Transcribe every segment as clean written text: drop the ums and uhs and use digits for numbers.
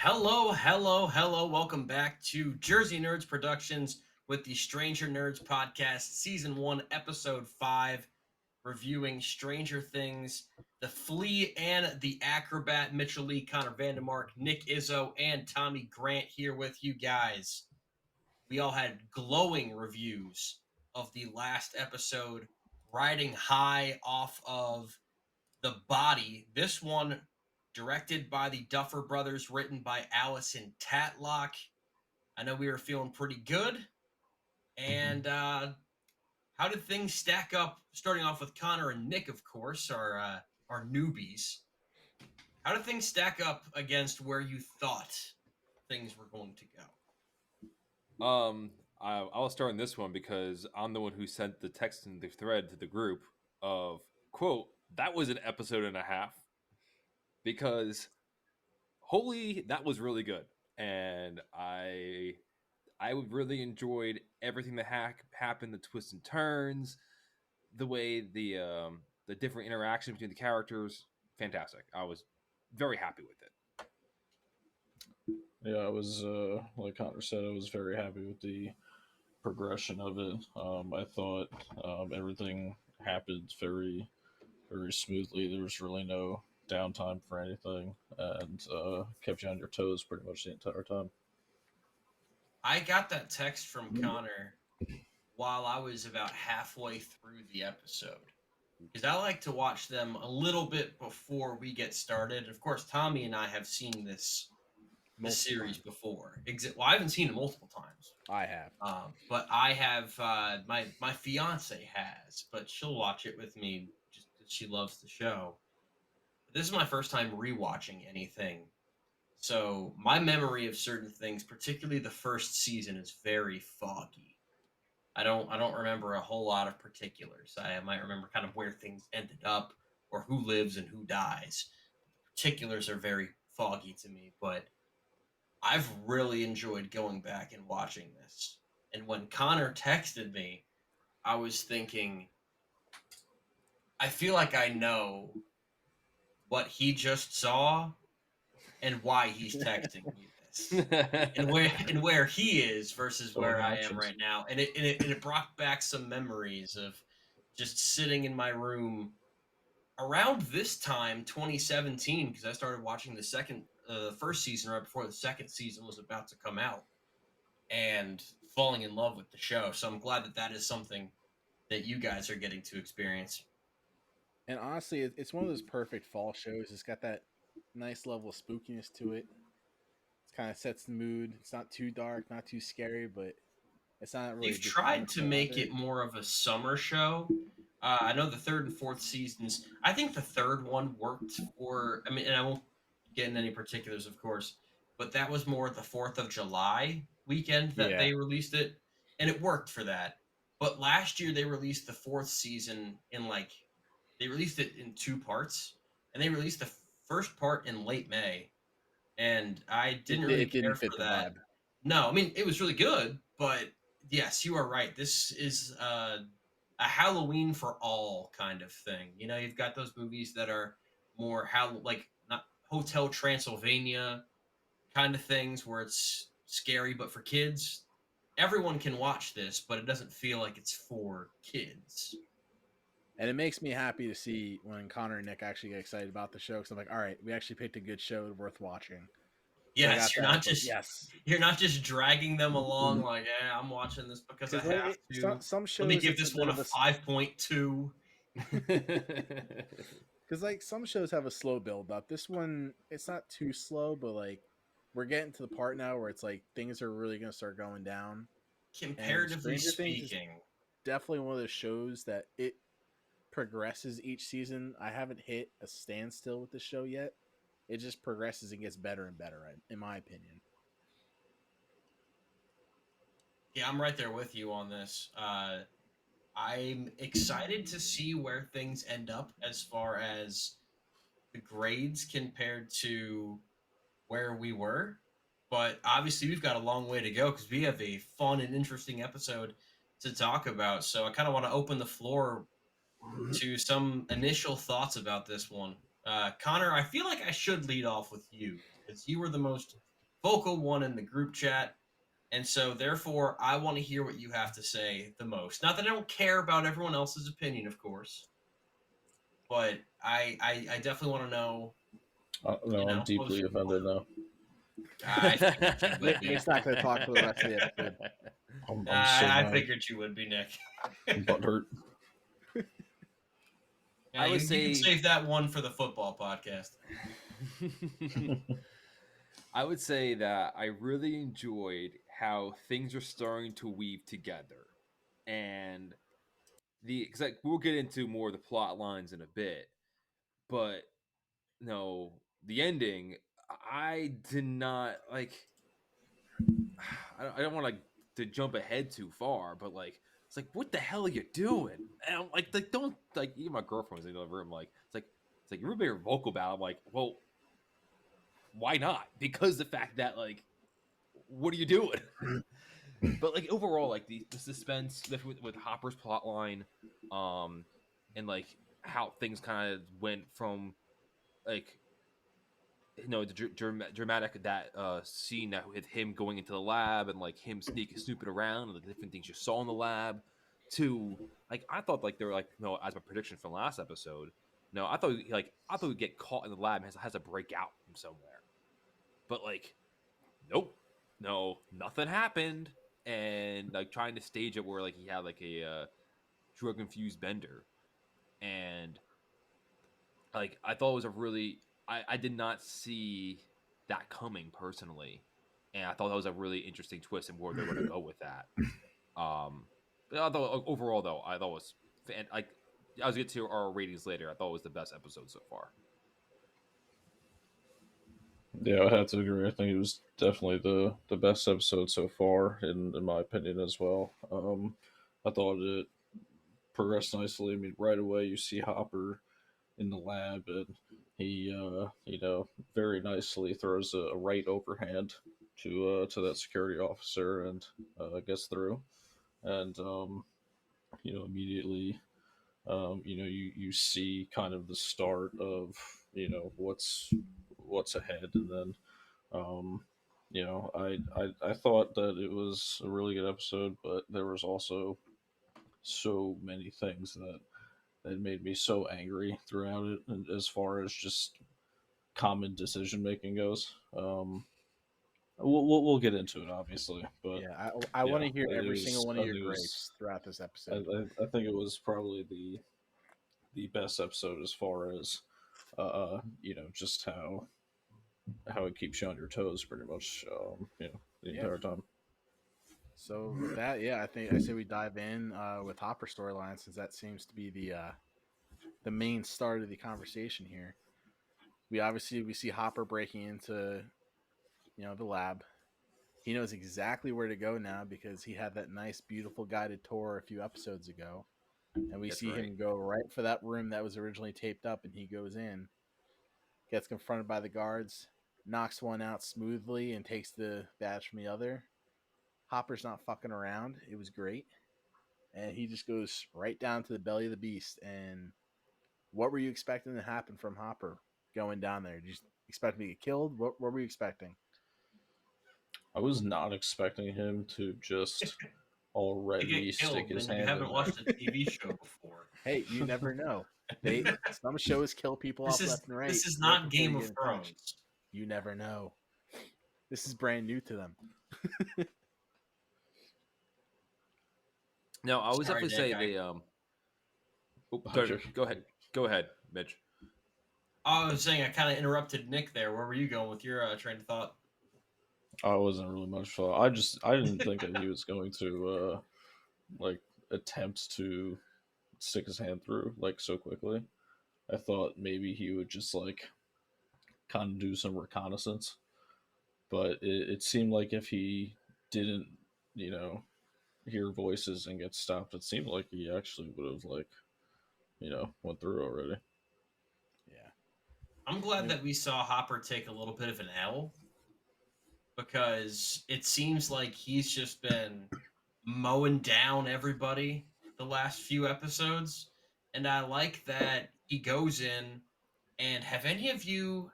Hello, hello, hello. Welcome back to Jersey Nerds Productions with the Stranger Nerds Podcast, Season 1, Episode 5, reviewing Stranger Things, the Flea and the Acrobat, Mitchell Lee, Connor Vandemark, Nick Izzo, and Tommy Grant here with you guys. We all had glowing reviews of the last episode, riding high off of The Body. This one directed by the Duffer Brothers, written by Allison Tatlock. I know we were feeling pretty good. And how did things stack up? Starting off with Connor and Nick, of course, our newbies. How did things stack up against where you thought things were going to go? I'll start on this one because I'm the one who sent the text in the thread to the group of quote that was an episode and a half because holy that was really good and I really enjoyed everything that happened, the twists and turns, the way the different interactions between the characters, fantastic. I was very happy with it. Yeah, I was like Connor said, I was very happy with the progression of it. I thought everything happened very smoothly. There was really no downtime for anything, and kept you on your toes pretty much the entire time. I got that text from Connor while I was about halfway through the episode. Because I like to watch them a little bit before we get started. Of course, Tommy and I have seen this series before. Well, I haven't seen it multiple times, I have. but I have. My fiance has, but she'll watch it with me just because she loves the show. But this is my first time rewatching anything, so my memory of certain things, particularly the first season, is very foggy. I don't remember a whole lot of particulars. I might remember kind of where things ended up or who lives and who dies. Particulars are very foggy to me, but I've really enjoyed going back and watching this. And when Connor texted me, I was thinking, I feel like I know what he just saw and why he's texting me this. and where he is versus So where I am obnoxious. right now. And it brought back some memories of just sitting in my room around this time, 2017, because I started watching the first season right before the second season was about to come out, and falling in love with the show. So I'm glad that that is something that you guys are getting to experience. And honestly, it's one of those perfect fall shows. It's got that nice level of spookiness to it. It kind of sets the mood. It's not too dark, not too scary, but it's not really They've tried to comical make either. it more of a summer show. I know the third and fourth seasons. I think the third one worked for. I mean, and I won't get into any particulars, of course, but that was more the 4th of July weekend that Yeah. they released it, and it worked for that. But last year they released the fourth season in they released it in two parts, and they released the first part in late May, and I didn't really It didn't care fit for the that. vibe. No, I mean it was really good, but yes, you are right. This is a Halloween for all kind of thing. You know, you've got those movies that are more like not Hotel Transylvania kind of things where it's scary but for kids. Everyone can watch this, but it doesn't feel like it's for kids. And it makes me happy to see when Connor and Nick actually get excited about the show because I'm like, all right, we actually picked a good show worth watching. So I Yes, got you're that. not It's like, just yes. you're not just dragging them along like, yeah, I'm watching this because I Because like have to. some Let me shows, give it's a this bit one a of a 5.2. because like some shows have a slow build up. This one, it's not too slow, but like we're getting to the part now where it's like things are really gonna start going down. And Comparatively Stranger Things is speaking, definitely one of those shows that it progresses each season. I haven't hit a standstill with the show yet. It just progresses and gets better and better, in my opinion. yeah, I'm right there with you on this. I'm excited to see where things end up as far as the grades compared to where we were. But obviously, we've got a long way to go because we have a fun and interesting episode to talk about. So I kind of want to open the floor to some initial thoughts about this one. Connor, I feel like I should lead off with you because you were the most vocal one in the group chat. And so, therefore, I want to hear what you have to say the most. Not that I don't care about everyone else's opinion, of course, but I definitely want to know. No, I'm deeply offended now. I figured you would be. Nick's not going to talk for the rest of the episode. I'm so I mad. figured you would be, Nick. I'm butthurt. Yeah, I would you say can save that one for the football podcast. I would say that I really enjoyed how things are starting to weave together, and because like, we'll get into more of the plot lines in a bit, but no, the ending I did not like. I don't want to jump ahead too far, but like it's like what the hell are you doing? And I'm like don't like even my girlfriend was in the other room like it's like you're being vocal about. I'm like well why not? Because the fact that like what are you doing? But like overall, like the suspense with Hopper's plot line, and like how things kind of went from like the dramatic that scene that with him going into the lab and like him snooping around and the different things you saw in the lab, to like I thought like they were like as my prediction from last episode, I thought we'd get caught in the lab and has to break out from somewhere, but like nope, no, nothing happened. And like trying to stage it where like he had like a drug infused bender, and like I thought it was a really I did not see that coming personally, and I thought that was a really interesting twist and where they're going to go with that. But I thought overall though I thought it was like I was get to our ratings later. I thought it was the best episode so far. Yeah, I have to agree. I think it was definitely the best episode so far, in my opinion as well. I thought it progressed nicely. I mean, right away you see Hopper in the lab, and he, very nicely throws a right overhand to that security officer and gets through, and immediately, you see kind of the start of what's ahead, and then I thought that it was a really good episode, but there was also so many things that made me so angry throughout it, and as far as just common decision making goes. We'll get into it obviously, but Yeah, I want to hear every single one of I your think gripes throughout this I, episode. I think it was probably the best episode as far as just how it keeps you on your toes pretty much the Yeah. entire time. So with that, yeah, I say we dive in with Hopper storyline, since that seems to be the main start of the conversation here. We see Hopper breaking into the lab. He knows exactly where to go now because he had that nice, beautiful guided tour a few episodes ago, and we That's see right. him go right for that room that was originally taped up, and he goes in, gets confronted by the guards, knocks one out smoothly, and takes the badge from the other. Hopper's not fucking around. It was great. And he just goes right down to the belly of the beast. And what were you expecting to happen from Hopper going down there? Did you expect him to get killed? What were you expecting? I was not expecting him to just To already get stick killed, his man. You hand in haven't there. watched a TV show before. Hey, you never know. Some shows kill people This off is left and right. this is right not before Game you of get in touch. Thrones. You never know. This is brand new to them. No, I would Sorry, definitely say Nick, they Okay. Go ahead, Mitch. I was saying I kind of interrupted Nick there. Where were you going with your train of thought? I wasn't really much fun. I didn't think that he was going to like attempt to stick his hand through like so quickly. I thought maybe he would just like kind of do some reconnaissance, but it seemed like if he didn't, you know, hear voices and get stopped, it seemed like he actually would have like, went through already. Yeah. I'm glad that we saw Hopper take a little bit of an L because it seems like he's just been mowing down everybody the last few episodes. And I like that he goes in and have any of you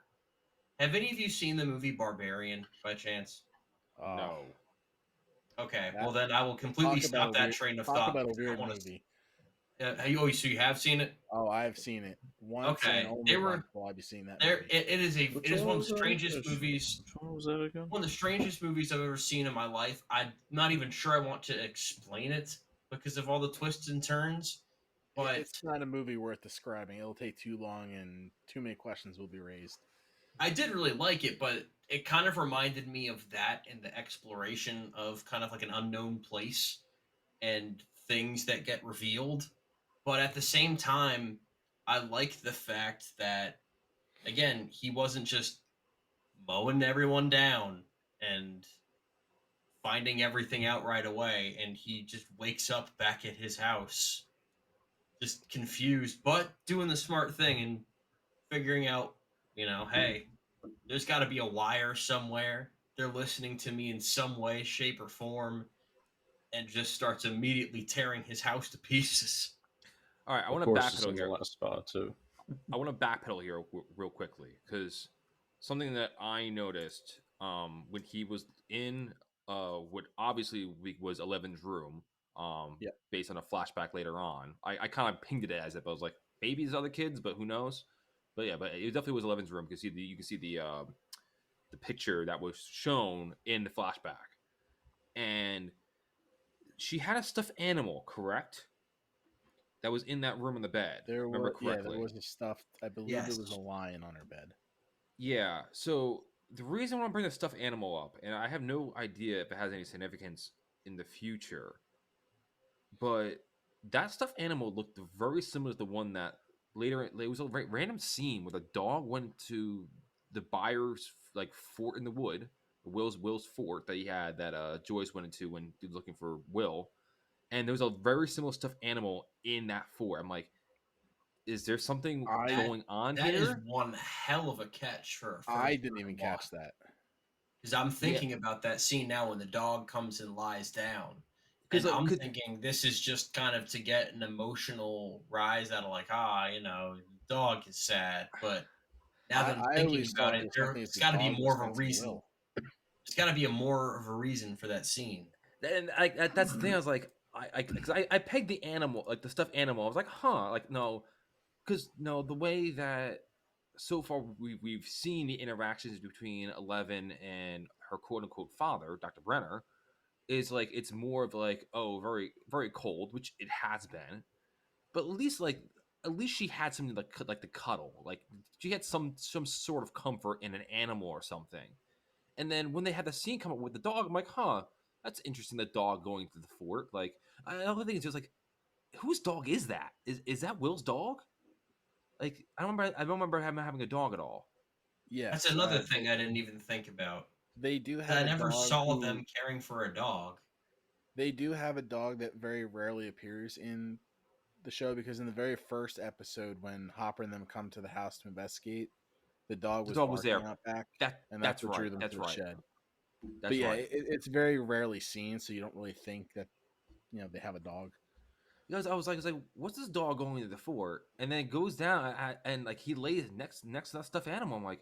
Have any of you seen the movie Barbarian by chance? Oh, No. Okay, that well then I will completely stop that train of talk thought about a because I weird want movie. to. So you have seen it? Oh, I've seen it once and Okay, only they were once will I be seeing that there. movie. Which It is one one of was the that? strangest movies. Which one was that again? One of the strangest movies I've ever seen in my life. I'm not even sure I want to explain it because of all the twists and turns. But It's not a movie worth describing. It'll take too long and too many questions will be raised. I did really like it, but it kind of reminded me of that and the exploration of kind of like an unknown place and things that get revealed. But at the same time, I like the fact that, again, he wasn't just mowing everyone down and finding everything out right away, and he just wakes up back at his house, just confused, but doing the smart thing and figuring out, hey, there's got to be a wire somewhere. They're listening to me in some way, shape, or form, and just starts immediately tearing his house to pieces. All right, I Of want to course, it's backpedal in the here. last spot too. I want to backpedal here real quickly because something that I noticed when he was in what obviously was Eleven's room, Yep. based on a flashback later on. I kind of pinged it as if I was like maybe his other kids, but who knows? But yeah, but it definitely was Eleven's room because you can see the picture that was shown in the flashback, and she had a stuffed animal, correct? That was in that room in the bed. There Remember was there correctly? was a stuffed. I believe it was a Yes. lion on her bed. Yeah. So the reason I want to bring the stuffed animal up, and I have no idea if it has any significance in the future, but that stuffed animal looked very similar to the one that later it was a random scene where the dog went to the buyer's like fort in the wood, Will's fort that he had that Joyce went into when he was looking for Will, and there was a very similar stuffed animal in that fort. I'm like, is there something That going on that is here? one hell of a catch for a I first didn't even time watch. catch that. Because I'm Yeah, thinking about that scene now when the dog comes and lies down. because And like, I'm cause, thinking this is just kind of to get an emotional rise out of like, the dog is sad. But now that I'm I thinking always about thought it it, was something there's that the got to be dog was more of a sent to reason. Will. There's got to be more of a reason for that scene. and that's the thing. I was like, because I pegged the animal, like the stuffed animal. I was like, huh, like no, because no, the way that so far we've seen the interactions between Eleven and her quote unquote father, Dr. Brenner, is like it's more of like oh very very cold, which it has been, but at least she had something like the cuddle, like she had some sort of comfort in an animal or something. And then when they had the scene come up with the dog, I'm like, huh, that's interesting. The dog going to the fort. Like another thing is just like, whose dog is that? Is that Will's dog? Like I don't remember him having a dog at all. That's Yes, another thing I didn't even think about. they do I have a never dog saw who them caring for a dog. they do have a dog that very rarely appears in the show because in the very first episode when Hopper and them come to the house to investigate, the dog The was dog was barking there. out back, and that's That's what drew right. them to That's the right. shed. But That's yeah, right. it's very rarely seen, so you don't really think that they have a dog. Because I was like, what's this dog going to the fort? And then it goes down and like he lays next to that stuffed animal. I'm like,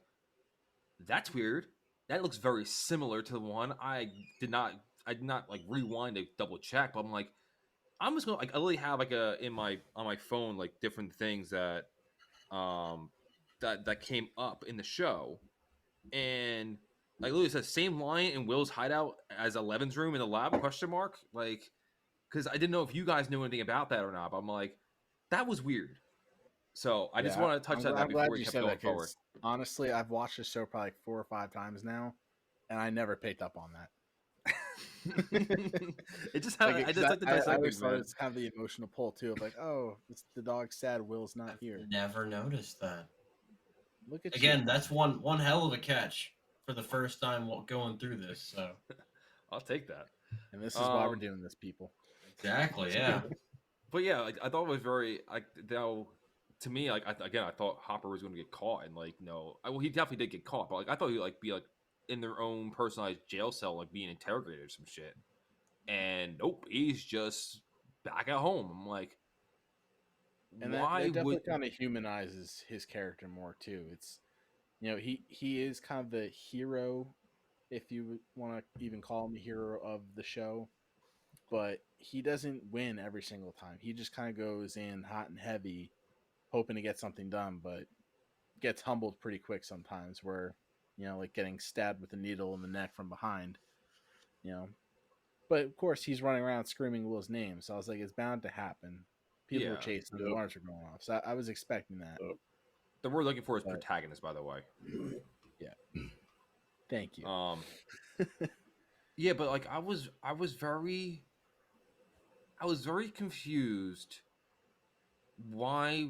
that's weird. That looks very similar to the one I did not like rewind to double check, but I'm like, I'm just gonna like I literally have like a in my on my phone like different things um that came up in the show, and like literally says same line in Will's hideout as Eleven's room in the lab question mark, like because I didn't know if you guys knew anything about that or not, but I'm like that was weird. So I just Yeah, want to touch on that I'm before glad we you kept said going that forward. because honestly, I've watched this show probably like 4 or 5 times now, and I never picked up on that. It just had I just like to I dissect always things, thought man. it's kind of the emotional pull too of like, oh, the dog's sad, Will's not I've here. never noticed that. Look at you. Again, that's one hell of a catch for the first time going through this. So I'll take that. And this is why we're doing this, people. exactly, yeah. But yeah, like I thought it was very like though to me like I thought Hopper was going to get caught and like no, well he definitely did get caught, but like I thought he'd like be like in their own personalized jail cell like being interrogated or some shit. And nope, he's just back at home. I'm like, And that why would definitely kind of humanizes his character more too. It's he is kind of the hero, if you want to even call him the hero of the show, but he doesn't win every single time. He just kind of goes in hot and heavy, hoping to get something done, but gets humbled pretty quick sometimes. Where like getting stabbed with a needle in the neck from behind. You know, but of course he's running around screaming Will's name, so I was like, it's bound to happen. People were Yeah. chasing him, Yep. alarms were going off, so I was expecting that. The word looking for is But- protagonist, by the way. Thank you. Yeah, but like I was very confused why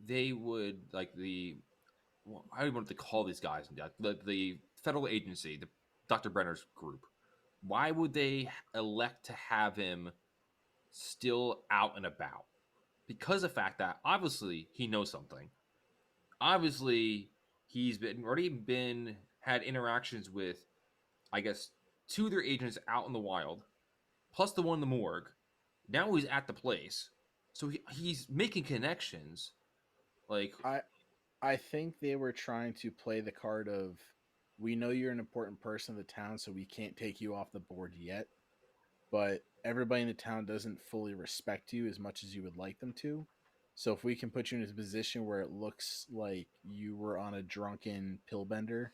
they would like I don't know what to call these guys, the federal agency, the Dr. Brenner's group. Why would they elect to have him still out and about? Because of the fact that obviously he knows something. Obviously he's already had interactions with, I guess, 2 of their agents out in the wild, plus the one in the morgue. Now he's at the place, so he's making connections. Like, I think they were trying to play the card of, we know you're an important person in the town, so we can't take you off the board yet. But everybody in the town doesn't fully respect you as much as you would like them to. So if we can put you in a position where it looks like you were on a drunken pill bender,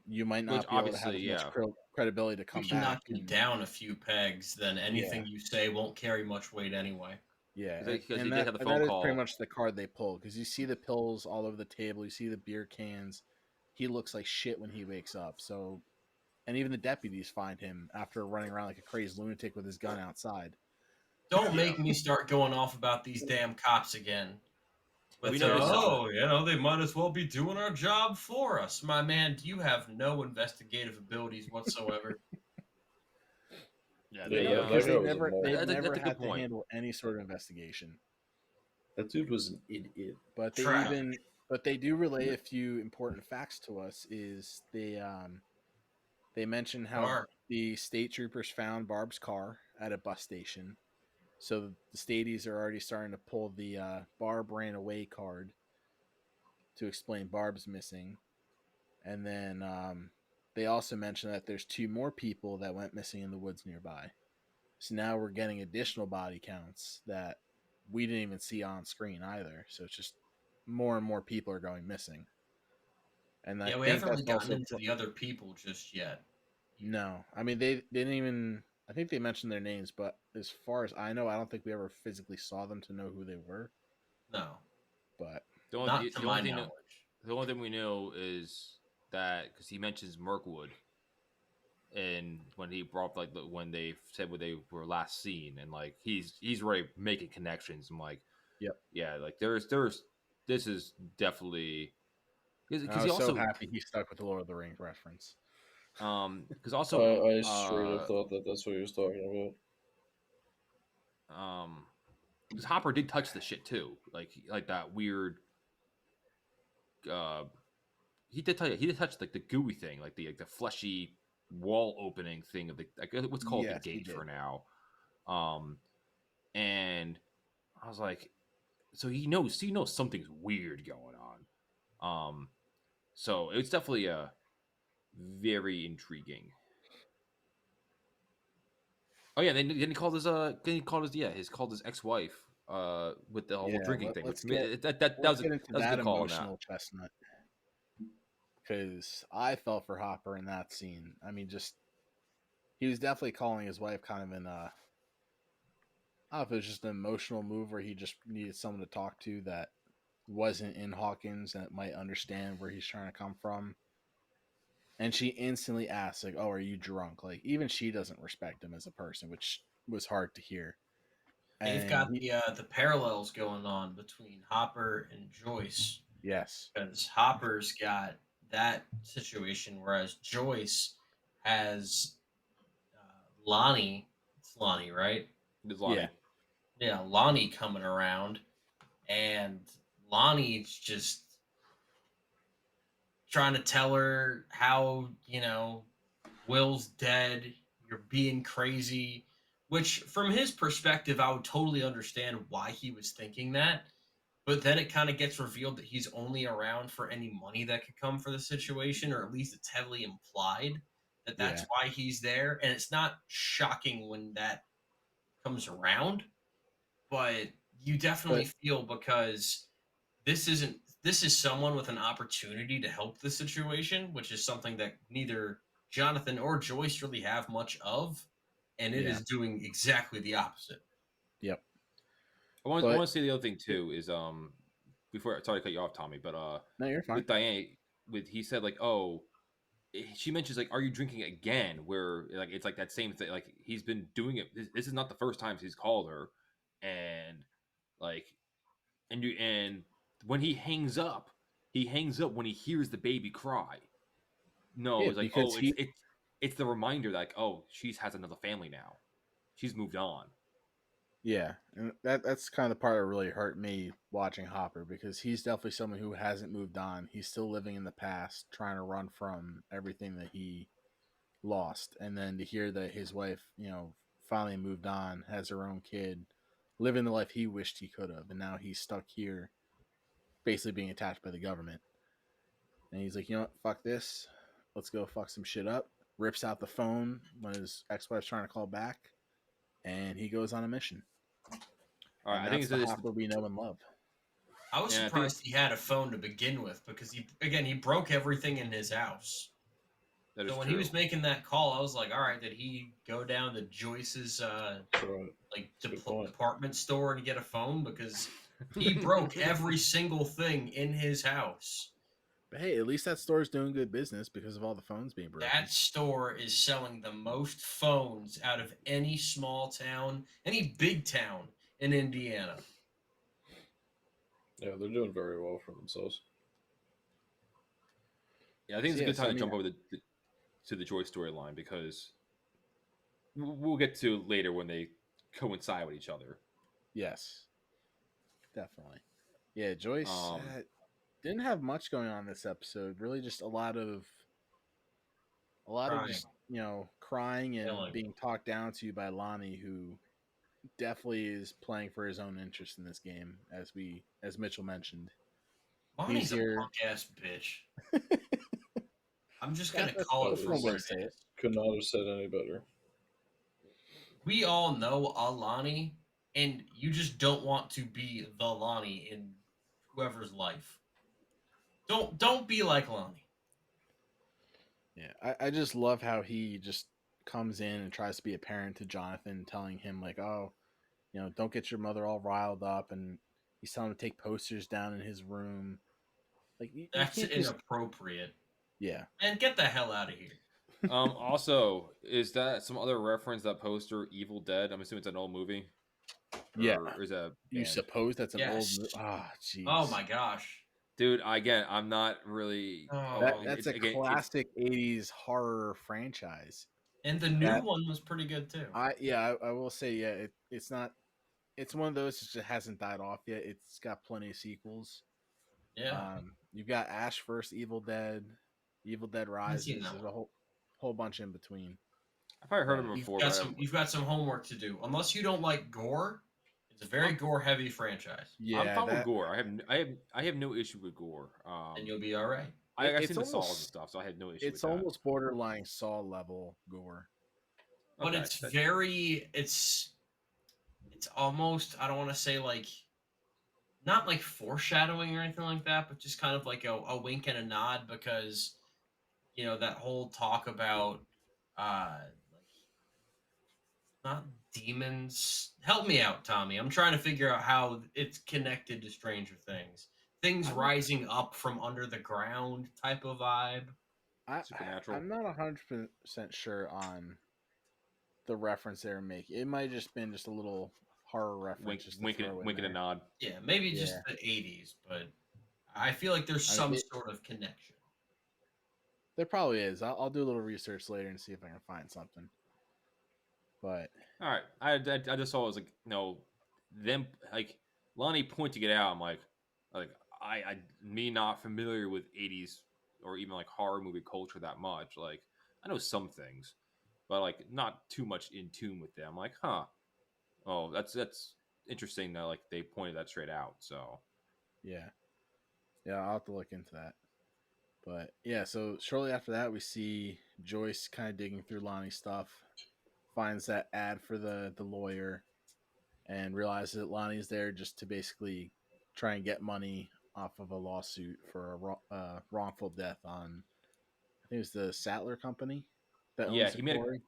you might Which not be able to have as obviously, much credibility to We come can back. knock you down a few pegs, then anything you say won't carry much weight anyway. Yeah, because he and did have the that phone is call. pretty much the card they pull, because you see the pills all over the table, you see the beer cans. He looks like shit when he wakes up. So, and even the deputies find him after running around like a crazed lunatic with his gun outside. Don't make me start going off about these damn cops again. We With noticed, they might as well be doing our job for us. My man, you have no investigative abilities whatsoever. Yeah, Yeah, they, that Because guy they was a never, moron. they've That's a never good had to point. handle any sort of investigation. That dude was an idiot. But Trash. they do relay a few important facts to us. Is they mention how Barb. the state troopers found Barb's car at a bus station. So the Stadies are already starting to pull the Barb ran away card to explain Barb's missing. And then they also mention that there's 2 more people that went missing in the woods nearby. So now we're getting additional body counts that we didn't even see on screen either. So it's just more and more people are going missing. And I Yeah, we think haven't really that's gotten also into the other people just yet. no. I mean, they didn't even. I think they mentioned their names, but as far as I know, I don't think we ever physically saw them to know who they were. No, But the only, not the, to the my only thing knowledge. the only thing we know is that because he mentions Mirkwood, and when he brought up, like when they said where they were last seen, and like he's already making connections. I'm like, Yep. yeah, like there's this is definitely I because he was so also happy he stuck with the Lord of the Rings reference. because also I straight up thought that that's what he was talking because Hopper did touch the shit too, like that weird. He did touch like the gooey thing, like the fleshy wall opening thing of the what's called Yes, the he gate did. for now. And I was like, so he knows something's weird going on. So it's definitely a very intriguing. Oh yeah, then he called his ex-wife with the whole Yeah, drinking thing, let's which get that let's was get into that was a that good call on that. emotional chestnut, because I fell for Hopper in that scene. I mean, just he was definitely calling his wife kind of in I don't know if it was just an emotional move where he just needed someone to talk to that wasn't in Hawkins and might understand where he's trying to come from. And she instantly asks, like, "Oh, are you drunk?" Like, even she doesn't respect him as a person, which was hard to hear. They've And got the parallels going on between Hopper and Joyce, yes, because Hopper's got that situation, whereas Joyce has Lonnie. It's Lonnie, right? There's Lonnie. Yeah. Yeah, Lonnie coming around, and Lonnie's just trying to tell her how Will's dead. You're being crazy. Which, from his perspective, I would totally understand why he was thinking that. but then it kind of gets revealed that he's only around for any money that could come for the situation, or at least it's heavily implied that that's Yeah. why he's there. And it's not shocking when that comes around, but you definitely But feel because this is someone with an opportunity to help the situation, which is something that neither Jonathan or Joyce really have much of, and it yeah. is doing exactly the opposite. Yep. I But want to say the other thing too is before sorry to cut you off, Tommy, but no, you're fine. with Diane, with he said like, oh, she mentions like, are you drinking again? Where like it's like that same thing. Like he's been doing it. This is not the first time he's called her, and like and when he hangs up when he hears the baby cry. No, Yeah, it's like, because oh, he it's the reminder that, like, oh, she has another family now. She's moved on. yeah, and that's kind of the part that really hurt me watching Hopper because he's definitely someone who hasn't moved on. He's still living in the past, trying to run from everything that he lost. And then to hear that his wife, finally moved on, has her own kid, living the life he wished he could have, and now he's stuck here, basically being attacked by the government. And he's like, you know what, fuck this. Let's go fuck some shit up. Rips out the phone when his ex-wife's trying to call back, and he goes on a mission. All right, And I think that's the Hopper we know and love. I was I think surprised he had a phone to begin with because he broke everything in his house. that is So when true. he was making that call, I was like, all right, did he go down to Joyce's Right. like Good point. department store and get a phone? Because he broke every single thing in his house. But hey, at least that store's doing good business because of all the phones being broken. That store is selling the most phones out of any small town, any big town in Indiana. Yeah, they're doing very well for themselves. Yeah, I think So it's a yeah, good so time I to mean, jump over to the Joy storyline because we'll get to later when they coincide with each other. yes, definitely. Yeah, Joyce Um, didn't have much going on this episode. Really, just a lot of Crying, just crying and killing. being talked down to by Lonnie, who definitely is playing for his own interest in this game, as Mitchell mentioned. He's Bonnie's a here. punk ass bitch. I'm just gonna That's call it for That one way what to it is say it. is. could not have said any better. We all know Alani, and you just don't want to be the Lonnie in whoever's life. Don't be like Lonnie. Yeah, I just love how he just comes in and tries to be a parent to Jonathan, telling him like, "Oh, don't get your mother all riled up," and he's telling him to take posters down in his room. Like you That's can't just inappropriate. yeah. And get the hell out of here. also, is that some other reference that poster Evil Dead? I'm assuming it's an old movie, Yeah. or is that You banned? suppose that's an old Yes. Oh jeez. my gosh. Dude, again, I'm not really. That Oh. that's It's a again, it's classic 80s horror franchise. And the new That one was pretty good too. I will say it's not it's one of those that just hasn't died off yet. It's got plenty of sequels. Yeah. You've got Ash vs Evil Dead, Evil Dead I haven't seen Rises. that There's one. a whole bunch in between. I've probably heard of But it before, but You've got some homework to do. Unless you don't like gore, it's a very I'm, gore heavy franchise. I'm yeah, fine with that gore. I have no issue with gore. And you'll be all right. I've it's seen the saws and almost stuff, so I had no issue with it's that. almost borderline Saw level gore. But Okay, it's almost, I don't want to say like, not like foreshadowing or anything like that, but just kind of like a wink and a nod because, that whole talk about, like, not demons. Help me out, Tommy. I'm trying to figure out how it's connected to Stranger Things. Things I'm rising up from under the ground type of vibe. I supernatural. I'm not 100% sure on the reference they were making. It might have just been just a little horror reference just to throw in Wink and a there. nod. Yeah, maybe just Yeah, the 80s, but I feel like there's I mean, some sort of connection. there probably is. I'll do a little research later and see if I can find something. But All right, I just saw it was like them like Lonnie pointing it out. I'm like me not familiar with '80s or even like horror movie culture that much. Like I know some things, but like not too much in tune with them. Like, huh? Oh, that's interesting that like they pointed that straight out. So Yeah. Yeah, I'll have to look into that. But yeah, so shortly after that, we see Joyce kind of digging through Lonnie's stuff, finds that ad for the lawyer, and realizes that Lonnie's there just to basically try and get money off of a lawsuit for a wrongful death on, I think it was the Sattler company that Yeah, owns the quarry.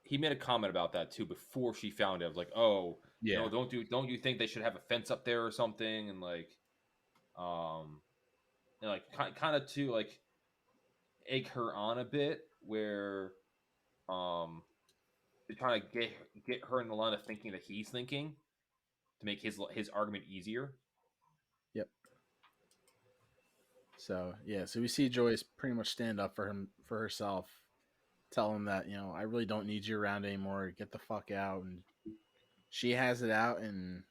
he made a comment about that too before she found it. I was like, oh, Yeah. don't you think they should have a fence up there or something? And like, um, and like kind of to like egg her on a bit, where um, they're trying to get her in the line of thinking that he's thinking to make his argument easier. Yep. So yeah, so we see Joyce pretty much stand up for herself, tell him that I really don't need you around anymore. Get the fuck out. And she has it out and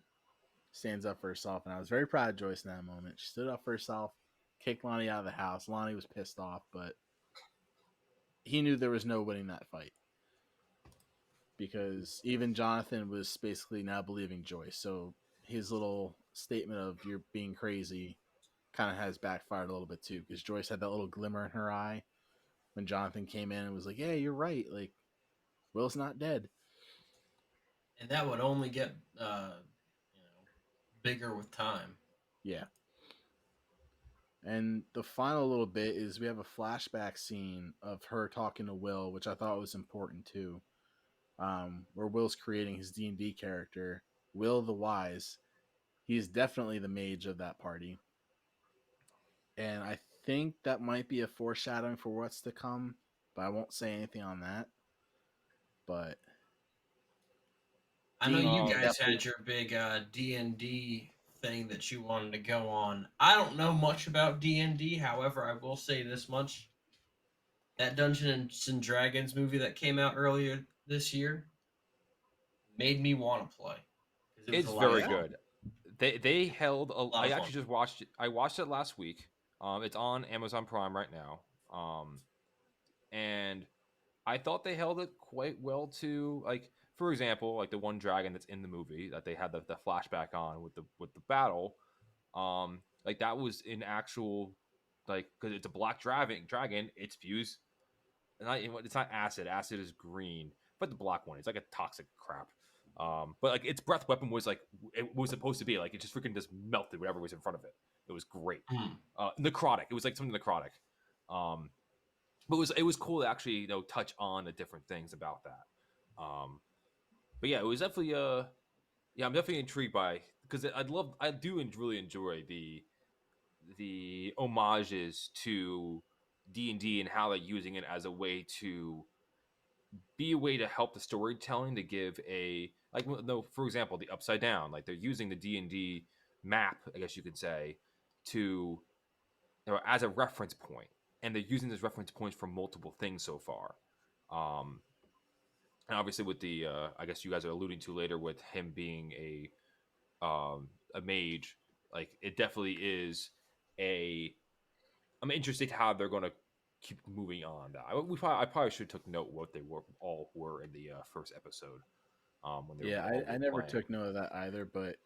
stands up for herself. And I was very proud of Joyce in that moment. She stood up for herself, kicked Lonnie out of the house. Lonnie was pissed off, but he knew there was no winning that fight because even Jonathan was basically now believing Joyce. So his little statement of "you're being crazy" kind of has backfired a little bit too, because Joyce had that little glimmer in her eye when Jonathan came in and was like, "Yeah, you're right. Like, Will's not dead." And that would only get bigger with time. Yeah. And the final little bit is we have a flashback scene of her talking to Will, which I thought was important too. Where Will's creating his D&D character, Will the Wise. He's definitely the mage of that party. And I think that might be a foreshadowing for what's to come, but I won't say anything on that. But I know you D&D guys definitely- had your big D&D thing that you wanted to go on. I don't know much about D&D. However, I will say this much. That Dungeons and Dragons movie that came out earlier this year made me want to play. 'Cause it was It's a lot of very fun. good. They held. Lot I of actually fun. just watched. I watched it last week. It's on Amazon Prime right now. And I thought they held it quite well too. Like, for example, like the one dragon that's in the movie that they had the flashback on with the battle. Like that was in actual, like, because it's a black dragon. It spews, and it's not acid. Acid is green, but the black one, it's like a toxic crap. But like its breath weapon was like it was supposed to be. Like it just freaking just melted whatever was in front of it. It was great. Necrotic. It was like something necrotic. But it was cool to actually touch on the different things about that. But yeah, it was definitely yeah, I'm definitely intrigued by, because I do really enjoy the homages to D&D and how they're using it as a way to be a way to help the storytelling, to give a, like, no, for example, the Upside Down, like they're using the D&D map, I guess you could say, to as a reference point, and they're using those reference points for multiple things so far. And obviously with the I guess you guys are alluding to later with him being a mage, like it definitely is a. I'm interested how they're going to keep moving on. I probably should have took note what they were in the first episode. When they were I never playing. took note of that either, but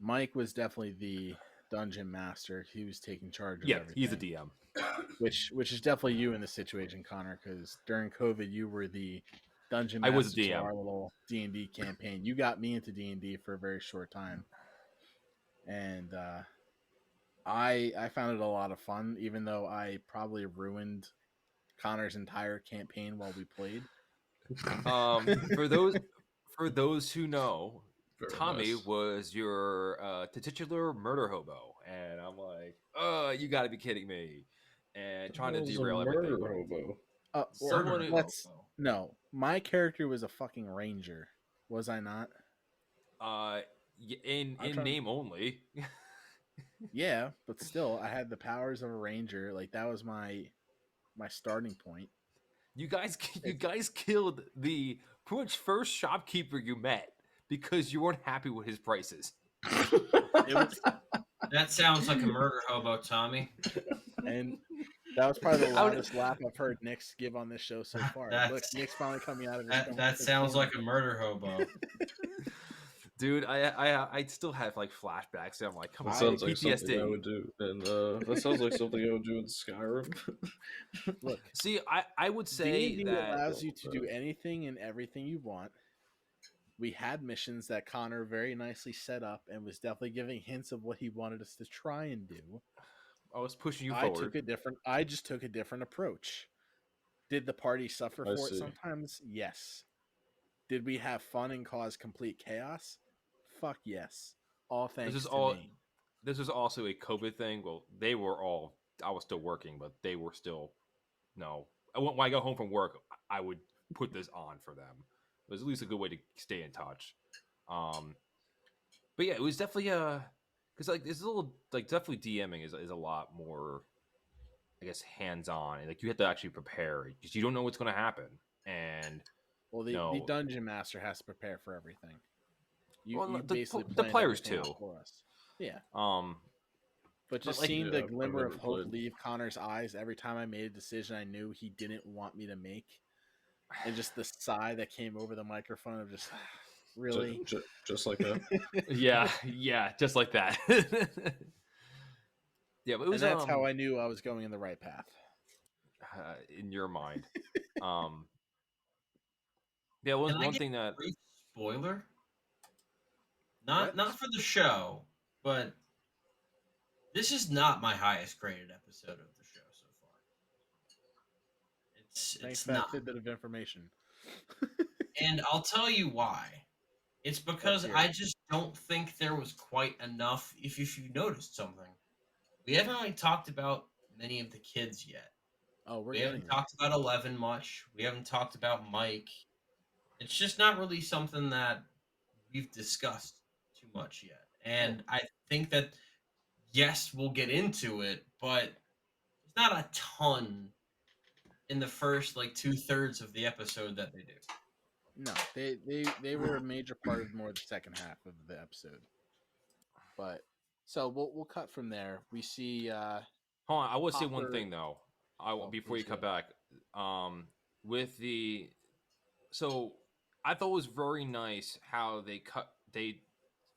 Mike was definitely the dungeon master. He was taking charge of everything. He's a DM. Which is definitely you in this situation, Connor, because during COVID you were the dungeon master I was a to DM. our little D&D campaign. You got me into D&D for a very short time. And I found it a lot of fun, even though I probably ruined Connor's entire campaign while we played. For those who know, Very Tommy nice. was your titular murder hobo, and I'm like, oh, you got to be kidding me, and trying to That was a derail everything. murder hobo. Someone who, No, my character was a fucking ranger, was I not? in name only. Yeah, but still, I had the powers of a ranger. Like that was my starting point. You guys killed the pretty much first shopkeeper you met because you weren't happy with his prices. That sounds like a murder hobo, Tommy. And that was probably the loudest laugh I've heard Nick's give on this show so far. Look, Nick's finally coming out of his That sounds like a murder hobo. Dude, I still have like flashbacks. And I'm like, come That on, sounds like something I PTSD. would do, and that sounds like something I would do in Skyrim. Look, See, I would say D&D that allows you to do anything and everything you want. We had missions that Connor very nicely set up and was definitely giving hints of what he wanted us to try and do. I was pushing you I forward. just took a different approach. Did the party suffer I for it see. sometimes? Yes. Did we have fun and cause complete chaos? Fuck yes. All This thanks is to all. me. This was also a COVID thing. Well, they were all. I was still working, but they were still. No, when I go home from work, I would put this on for them. It was at least a good way to stay in touch. Um, but yeah, it was definitely because like it's a little like definitely DMing is a lot more, I guess, hands on. Like you have to actually prepare because you don't know what's going to happen, and Well, the no, dungeon master has to prepare for everything. You well you basically the planned players everything out too. for us. Yeah. Um, But but just like seeing Yeah, the I've glimmer of never hope played. leave Connor's eyes every time I made a decision I knew he didn't want me to make, and just the sigh that came over the microphone of just really. Just like that. yeah, just like that. Yeah, but it And was that's how I knew I was going in the right path. in your mind. Um, yeah, Can I one get thing a that brief spoiler? What? Not for the show, but this is not my highest graded episode of the show so far. Thanks It's for that not. tidbit of information. And I'll tell you why. It's Let's because hear I it. just don't think there was quite enough. If you noticed something, we haven't really talked about many of the kids yet. Oh, we're We getting haven't there. talked about 11 much. We haven't talked about Mike. It's just not really something that we've discussed too much yet. And I think that, yes, we'll get into it, but there's not a ton in the first like 2/3 of the episode that they do. No, they were a major part of more the second half of the episode. But so we'll cut from there. We see hold on, I will say one Hopper. thing though. Oh, Before please you go cut ahead. back, with the so I thought it was very nice how they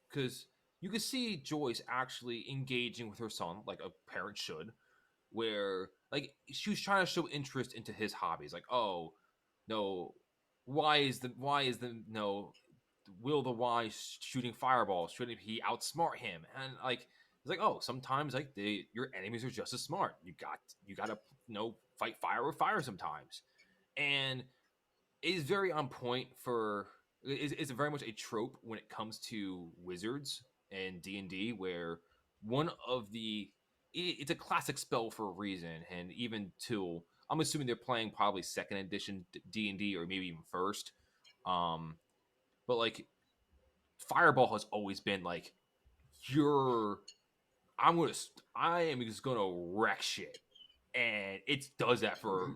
because you could see Joyce actually engaging with her son like a parent should, where like she was trying to show interest into his hobbies, like oh no, why is the no Will the Wise shooting fireballs? Shouldn't he outsmart him? And like it's like oh sometimes like your enemies are just as smart. You got to fight fire with fire sometimes, and it is very on point for it's very much a trope when it comes to wizards and D&D where one of the it's a classic spell for a reason, and even till I'm assuming they're playing probably second edition D&D or maybe even first, but like fireball has always been like you're I am just gonna wreck shit, and it does that for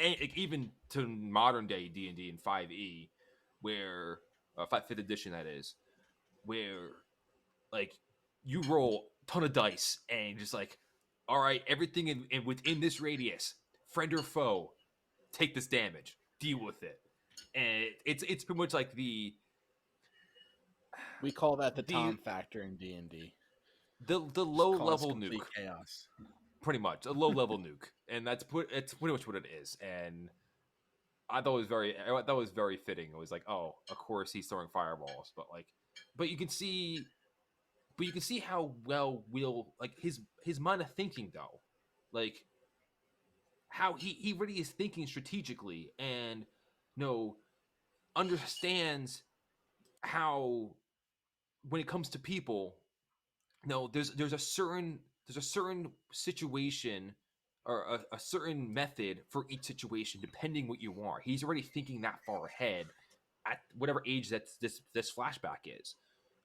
like, even to modern day D&D and 5e, where fifth edition that is, where like you roll a ton of dice and just like, all right, everything within this radius, friend or foe, take this damage, deal with it, and it's pretty much like We call that the the Tom factor in D&D. the Just low cause level complete nuke, chaos. pretty much a low level nuke, and it's pretty much what it is. And I thought it was very fitting. It was like, oh, of course he's throwing fireballs, but like, but you can see, but you can see how well Will like his mind of thinking though, like how he really is thinking strategically and understands how when it comes to people no there's a certain situation or a certain method for each situation depending what you are. He's already thinking that far ahead at whatever age this flashback is.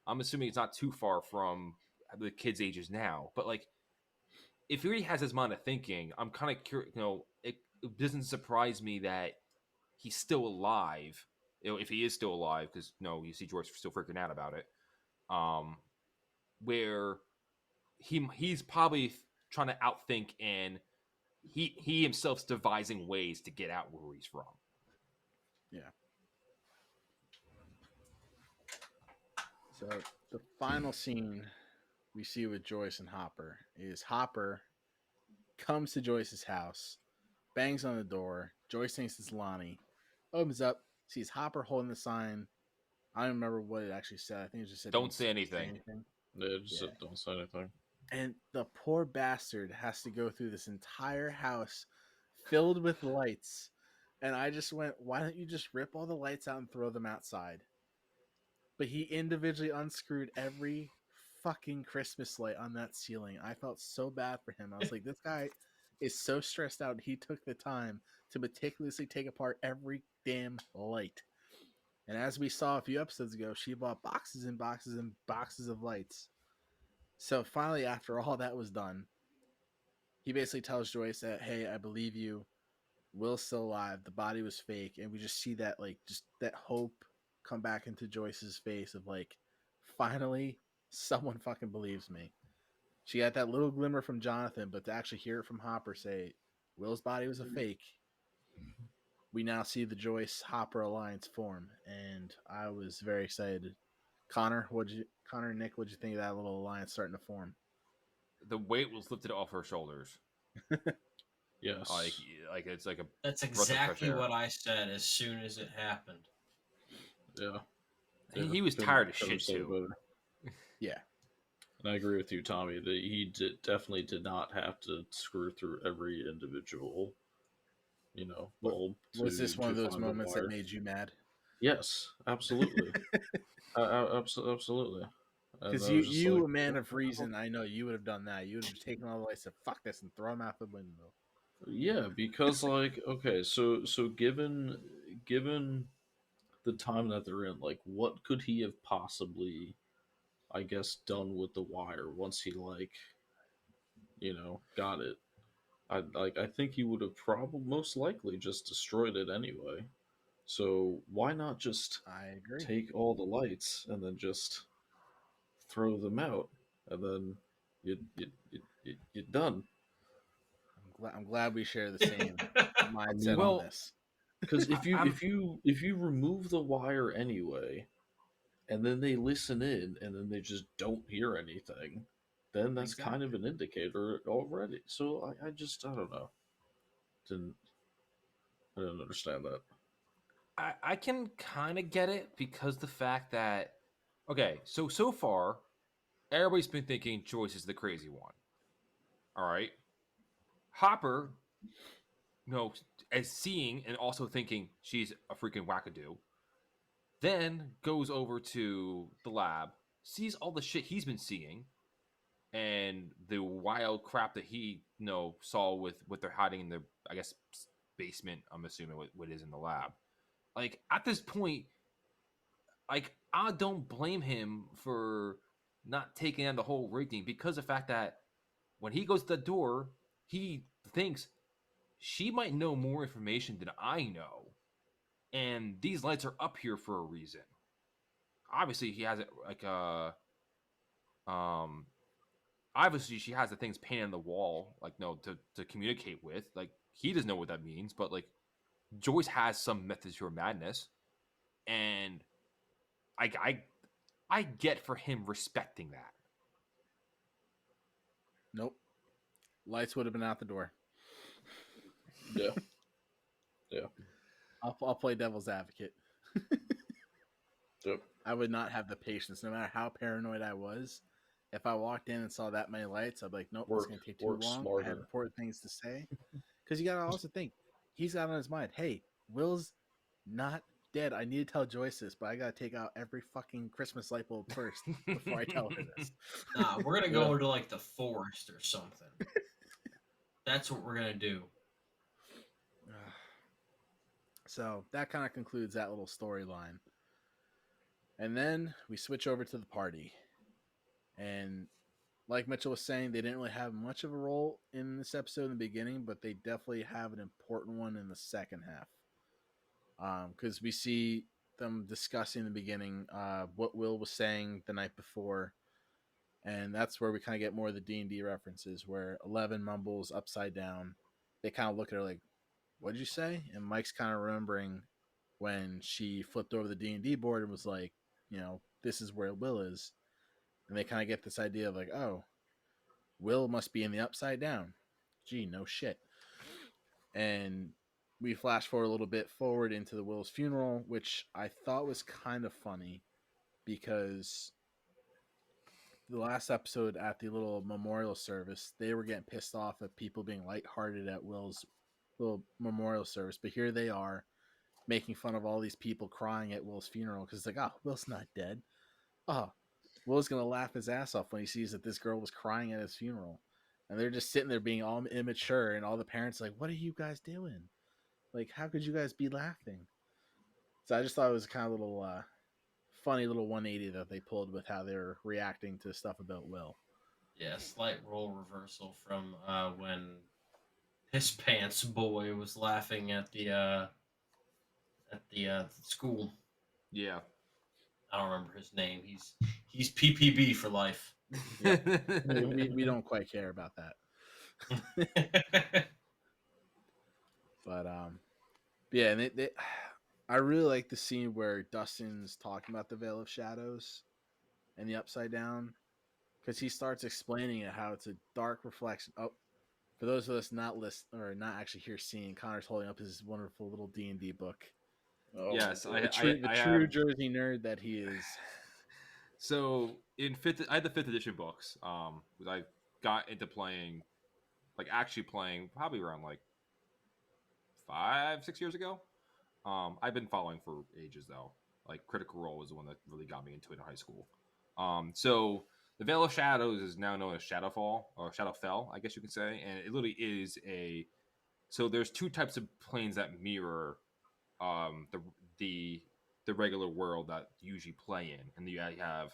I'm assuming it's not too far from the kids ages now, but like if he already has his mind of thinking, I'm kind of curious. It doesn't surprise me that he's still alive. If he is still alive, because you see George still freaking out about it. um where he's probably trying to outthink, and he himself's devising ways to get out where he's from. Yeah. So the final scene we see with Joyce and Hopper is Hopper comes to Joyce's house, bangs on the door. Joyce thinks it's Lonnie, opens up, sees Hopper holding the sign. I don't remember what it actually said. I think it just said Don't say say anything. anything. Yeah, just Yeah. don't say anything. And the poor bastard has to go through this entire house filled with lights. And I just went, why don't you just rip all the lights out and throw them outside? But he individually unscrewed every fucking Christmas light on that ceiling. I felt so bad for him. I was like, this guy is so stressed out. He took the time to meticulously take apart every damn light. And as we saw a few episodes ago, she bought boxes and boxes and boxes of lights. So finally, after all that was done, he basically tells Joyce that, hey, I believe you. Will's still alive. The body was fake. And we just see that, like, just that hope come back into Joyce's face of, like, finally, someone fucking believes me. She got that little glimmer from Jonathan, but to actually hear it from Hopper say Will's body was a fake, we now see the Joyce Hopper alliance form. And I was very excited. Connor and Nick, what'd you think of that little alliance starting to form? The weight was lifted off her shoulders. Yes. Like it's like a That's breath of fresh exactly air. what I said as soon as it happened. Yeah. He was tired of shit too. Yeah. And I agree with you, Tommy, that he definitely did not have to screw through every individual, bulb. Was this one of those find the moments that wire. made you mad? Yes, absolutely. Absolutely. Because you, a man of reason, I know you would have done that. You would have taken all the lights and fuck this and throw them out the window. Yeah, because okay, so given the time that they're in, like, what could he have possibly, I guess, done with the wire once he got it? I think he would have probably most likely just destroyed it anyway. So why not just I agree. take all the lights and then just throw them out, and then you're done. I'm glad we share the same mindset well, on this. Because if you remove the wire anyway, and then they listen in, and then they just don't hear anything, then that's kind of an indicator already. So I don't know. I didn't understand that. I can kind of get it because the fact that okay, so far everybody's been thinking Joyce is the crazy one. All right, Hopper, as seeing and also thinking she's a freaking wackadoo, then goes over to the lab, sees all the shit he's been seeing, and the wild crap that he saw with what they're hiding in the, I guess, basement. I'm assuming what is in the lab. Like at this point, like I don't blame him for not taking on the whole rigging because of the fact that when he goes to the door, he thinks she might know more information than I know, and these lights are up here for a reason. Obviously, he has it like um obviously she has the things painted on the wall, like to communicate with. Like he doesn't know what that means, but like Joyce has some method to her madness, and I get for him respecting that. Nope. Lights would have been out the door. Yeah. Yeah. I'll play devil's advocate. Yep. I would not have the patience, no matter how paranoid I was. If I walked in and saw that many lights, I'd be like, nope, it's going to take too long. Smarter. I have important things to say. Because you got to also think, he's got on his mind, hey, Will's not dead. I need to tell Joyce this, but I got to take out every fucking Christmas light bulb first before I tell her this. Nah, we're going to go into like the forest or something. That's what we're going to do. So that kind of concludes that little storyline. And then we switch over to the party. And like Mitchell was saying, they didn't really have much of a role in this episode in the beginning, but they definitely have an important one in the second half. Because we see them discussing in the beginning what Will was saying the night before. And that's where we kind of get more of the D&D references, where 11 mumbles upside down. They kind of look at her like, what'd you say? And Mike's kind of remembering when she flipped over the D&D board and was like, this is where Will is, and they kind of get this idea of like, oh, Will must be in the Upside Down. Gee, no shit. And we flash forward a little bit forward into the Will's funeral, which I thought was kind of funny because the last episode at the little memorial service, they were getting pissed off at people being lighthearted at Will's little memorial service, but here they are making fun of all these people crying at Will's funeral because it's like, oh, Will's not dead. Oh, Will's gonna laugh his ass off when he sees that this girl was crying at his funeral, and they're just sitting there being all immature, and all the parents are like, what are you guys doing? Like, how could you guys be laughing? So I just thought it was kind of a little funny little 180 that they pulled with how they're reacting to stuff about Will. Yeah, slight role reversal from when Piss Pants Boy was laughing at the school. Yeah. I don't remember his name. He's PPB for life. We don't quite care about that. But yeah, and I really like the scene where Dustin's talking about the Veil of Shadows and the Upside Down, because he starts explaining it, how it's a dark reflection. Oh, for those of us not actually here seeing, Connor's holding up his wonderful little D&D book. Oh, Yes, The true Jersey nerd that he is. So I had the 5th edition books. I got into playing, like actually playing, probably around like 5-6 years ago. I've been following for ages though. Like Critical Role was the one that really got me into it in high school. So the Veil of Shadows is now known as Shadowfall or Shadowfell, I guess you could say, and it literally is a. So there's 2 types of planes that mirror the regular world that you usually play in, and you have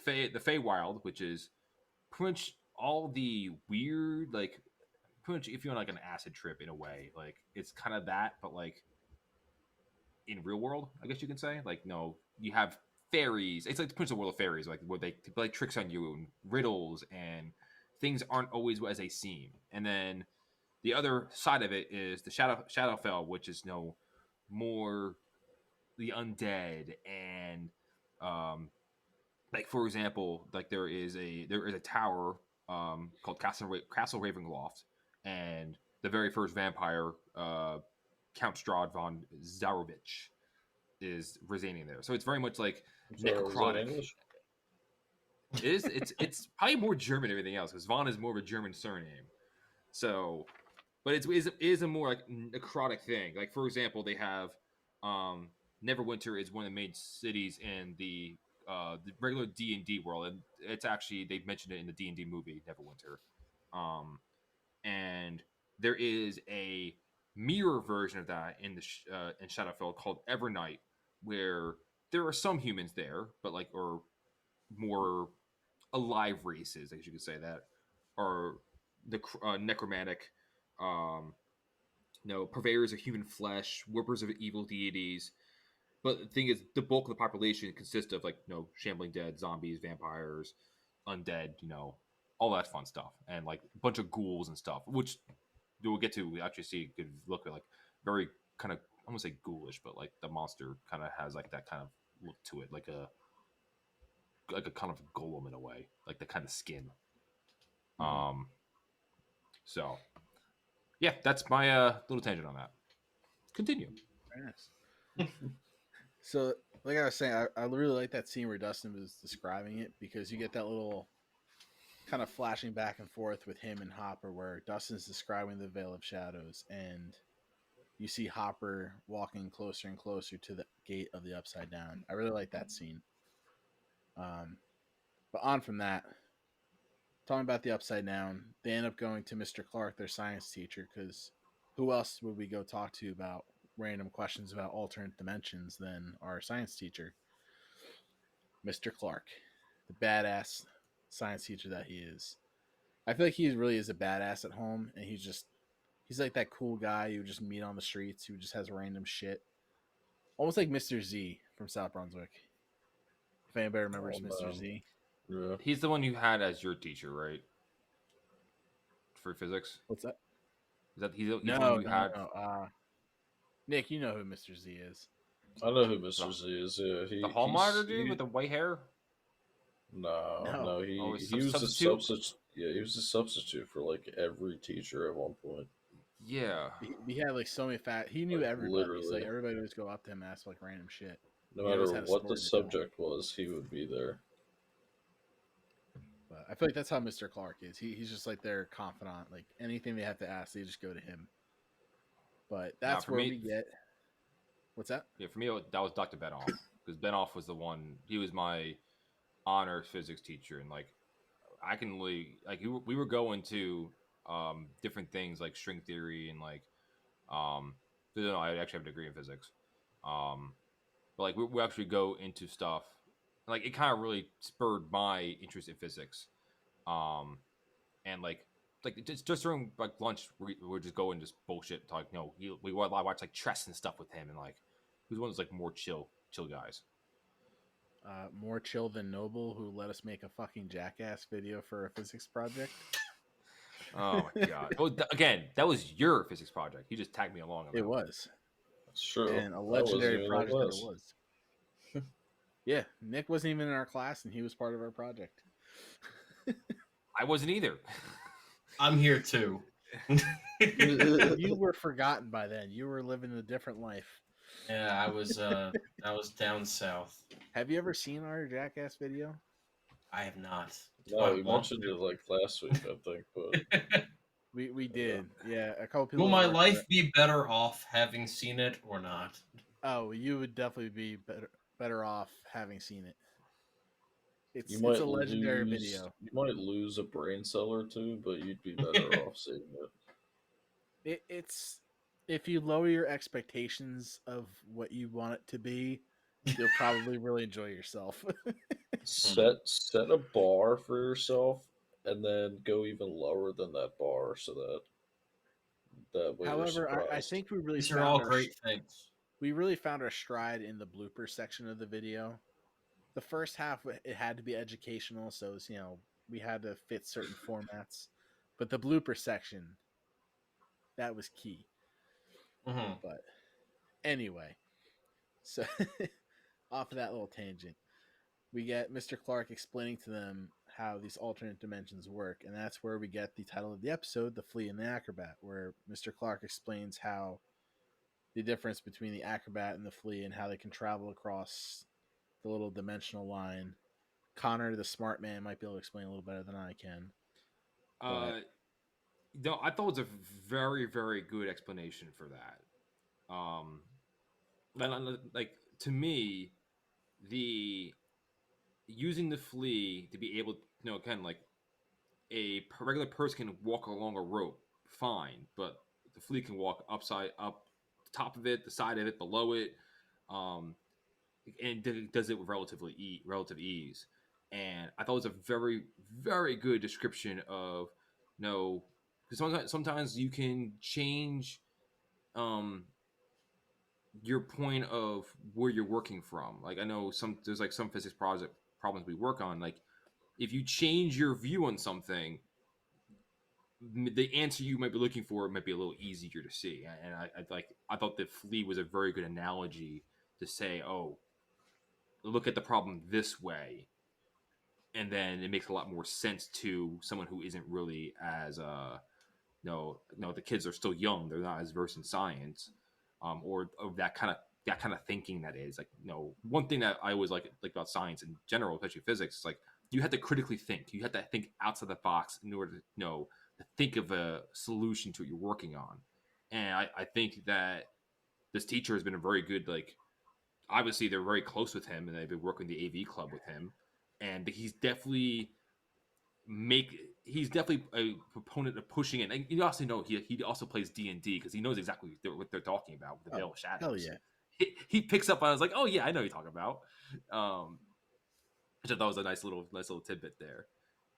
the Feywild, which is pretty much all the weird, like pretty much if you're on like an acid trip in a way, like it's kind of that, but like in real world, I guess you can say. Like, no, you have fairies. It's like the Prince of World of Fairies, like where they play tricks on you and riddles, and things aren't always as they seem. And then the other side of it is the Shadowfell, which is more the undead and like for example, like there is a tower called Castle Ravenloft, and the very first vampire, Count Strahd von Zarovich, is residing there. So it's very much like necrotic. It is. It's probably more German than everything else because Von is more of a German surname. So, but it is a more like necrotic thing. Like for example, they have Neverwinter is one of the main cities in the regular D&D world, and it's actually they've mentioned it in the D&D movie Neverwinter. And there is a mirror version of that in in Shadowfell called Evernight, where there are some humans there, but like or more alive races, I guess you could say that, are the necromantic, purveyors of human flesh, whippers of evil deities. But the thing is, the bulk of the population consists of like shambling dead, zombies, vampires, undead, all that fun stuff, and like a bunch of ghouls and stuff, which we'll get to. We actually see a good look at like very kind of I won't say ghoulish, but like the monster kind of has like that kind of look to it, like a kind of golem in a way, like the kind of skin. So yeah, that's my little tangent on that. Continue. Yes. So, like I was saying, I really like that scene where Dustin was describing it, because you get that little kind of flashing back and forth with him and Hopper, where Dustin's describing the Veil of Shadows, and you see Hopper walking closer and closer to the gate of the Upside Down. I really like that scene. But on from that, talking about the Upside Down, they end up going to Mr. Clark, their science teacher, because who else would we go talk to about random questions about alternate dimensions than our science teacher, Mr. Clark, the badass science teacher that he is. I feel like he really is a badass at home, and he's like that cool guy you just meet on the streets who just has random shit. Almost like Mr. Z from South Brunswick. If anybody remembers Mr. Z. Yeah. He's the one you had as your teacher, right? For physics? What's that? Is that he's the No, one you no, had? no. Nick, you know who Mr. Z is. I know who Mr. Z is. Yeah, The hall monitor dude with the white hair. No. no, Oh, he was a substitute. substitute. Yeah, he was a substitute for like every teacher at one point. Yeah. He had like so many fat. He knew Like everybody. So like literally, everybody would just go up to him and ask like random shit. no He always matter had a what the story to tell. subject was, he would be there. But I feel like that's how Mr. Clark is. He's just like their confidant. Like anything they have to ask, they just go to him. But Now that's for where me, we get. What's that? yeah, for me that was Dr. Benoff because Benoff was the one. He was my honor physics teacher, and like I can really like we were going to different things like string theory and like no, I actually have a degree in physics. But like we actually go into stuff. Like it kind of really spurred my interest in physics. Um, and like just during like lunch, we're just going just bullshit talk. You know, we watch like chess and stuff with him, and like he was one of those like more chill guys. More chill than Noble, who let us make a fucking jackass video for a physics project. Oh my god! Oh, again, that was your physics project. You just tagged me along on It that one. was, That's true. and a That wasn't legendary even project on that it this. was. Yeah, Nick wasn't even in our class, and he was part of our project. I wasn't either. I'm here too. You were forgotten by then. You were living a different life. Yeah, I was down south. Have you ever seen our jackass video? I have not. No, I we want mentioned it like last week, I think, but to. We did. Yeah, a couple people. Will that my work life be better off having seen it or not? Oh, you would definitely be better off having seen it. you It's might a legendary lose video. you might lose a brain cell or two, but you'd be better off seeing it. It's if you lower your expectations of what you want it to be, you'll probably really enjoy yourself. Set a bar for yourself and then go even lower than that bar so that way you're However, I surprised. think we really These are all found our great things. we really found our stride in the blooper section of the video. The first half it had to be educational, so it was, we had to fit certain formats. But the blooper section, that was key. Mm-hmm. But anyway, so off of that little tangent, we get Mr. Clark explaining to them how these alternate dimensions work, and that's where we get the title of the episode, The Flea and the Acrobat, where Mr. Clark explains how the difference between the Acrobat and the Flea and how they can travel across the little dimensional line. Connor, the smart man, might be able to explain a little better than I can. No, I thought it was a very, very good explanation for that. Like to me, the using the flea to be able, again, like a regular person can walk along a rope, fine, but the flea can walk up, the top of it, the side of it, below it, um, and does it with relative ease. And I thought it was a very, very good description of, because sometimes you can change um your point of where you're working from. Like I know there's like some physics project problems we work on. Like if you change your view on something, the answer you might be looking for might be a little easier to see. And I thought that Flea was a very good analogy to say, oh, look at the problem this way, and then it makes a lot more sense to someone who isn't really as no, the kids are still young; they're not as versed in science, or that kind of thinking. That is like, one thing that I always like about science in general, especially physics, is like you have to critically think. You have to think outside the box in order to to think of a solution to what you're working on. And I think that this teacher has been a very good, like, obviously they're very close with him, and they've been working the AV club with him, and he's definitely he's definitely a proponent of pushing it. And you also know he also plays D&D because he knows exactly what they're talking about with the Veil of Shadows. Hell yeah. He picks up on it. I was like, oh yeah, I know what you're talking about. Which I thought was a nice little tidbit there.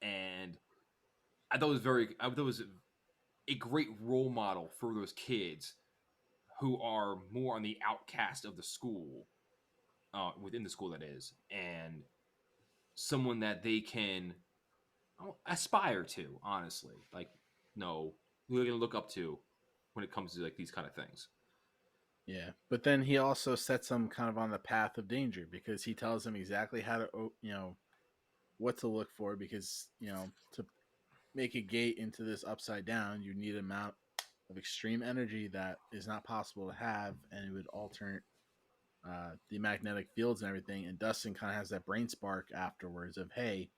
And I thought it was a great role model for those kids who are more on the outcast of the school, within the school that is, and someone that they can aspire to, honestly. Like, we're gonna look up to when it comes to like these kind of things. Yeah, but then he also sets them kind of on the path of danger because he tells them exactly how to, what to look for. Because to make a gate into this upside down, you need an amount of extreme energy that is not possible to have, and it would alter the magnetic fields and everything. And Dustin kind of has that brain spark afterwards of, hey,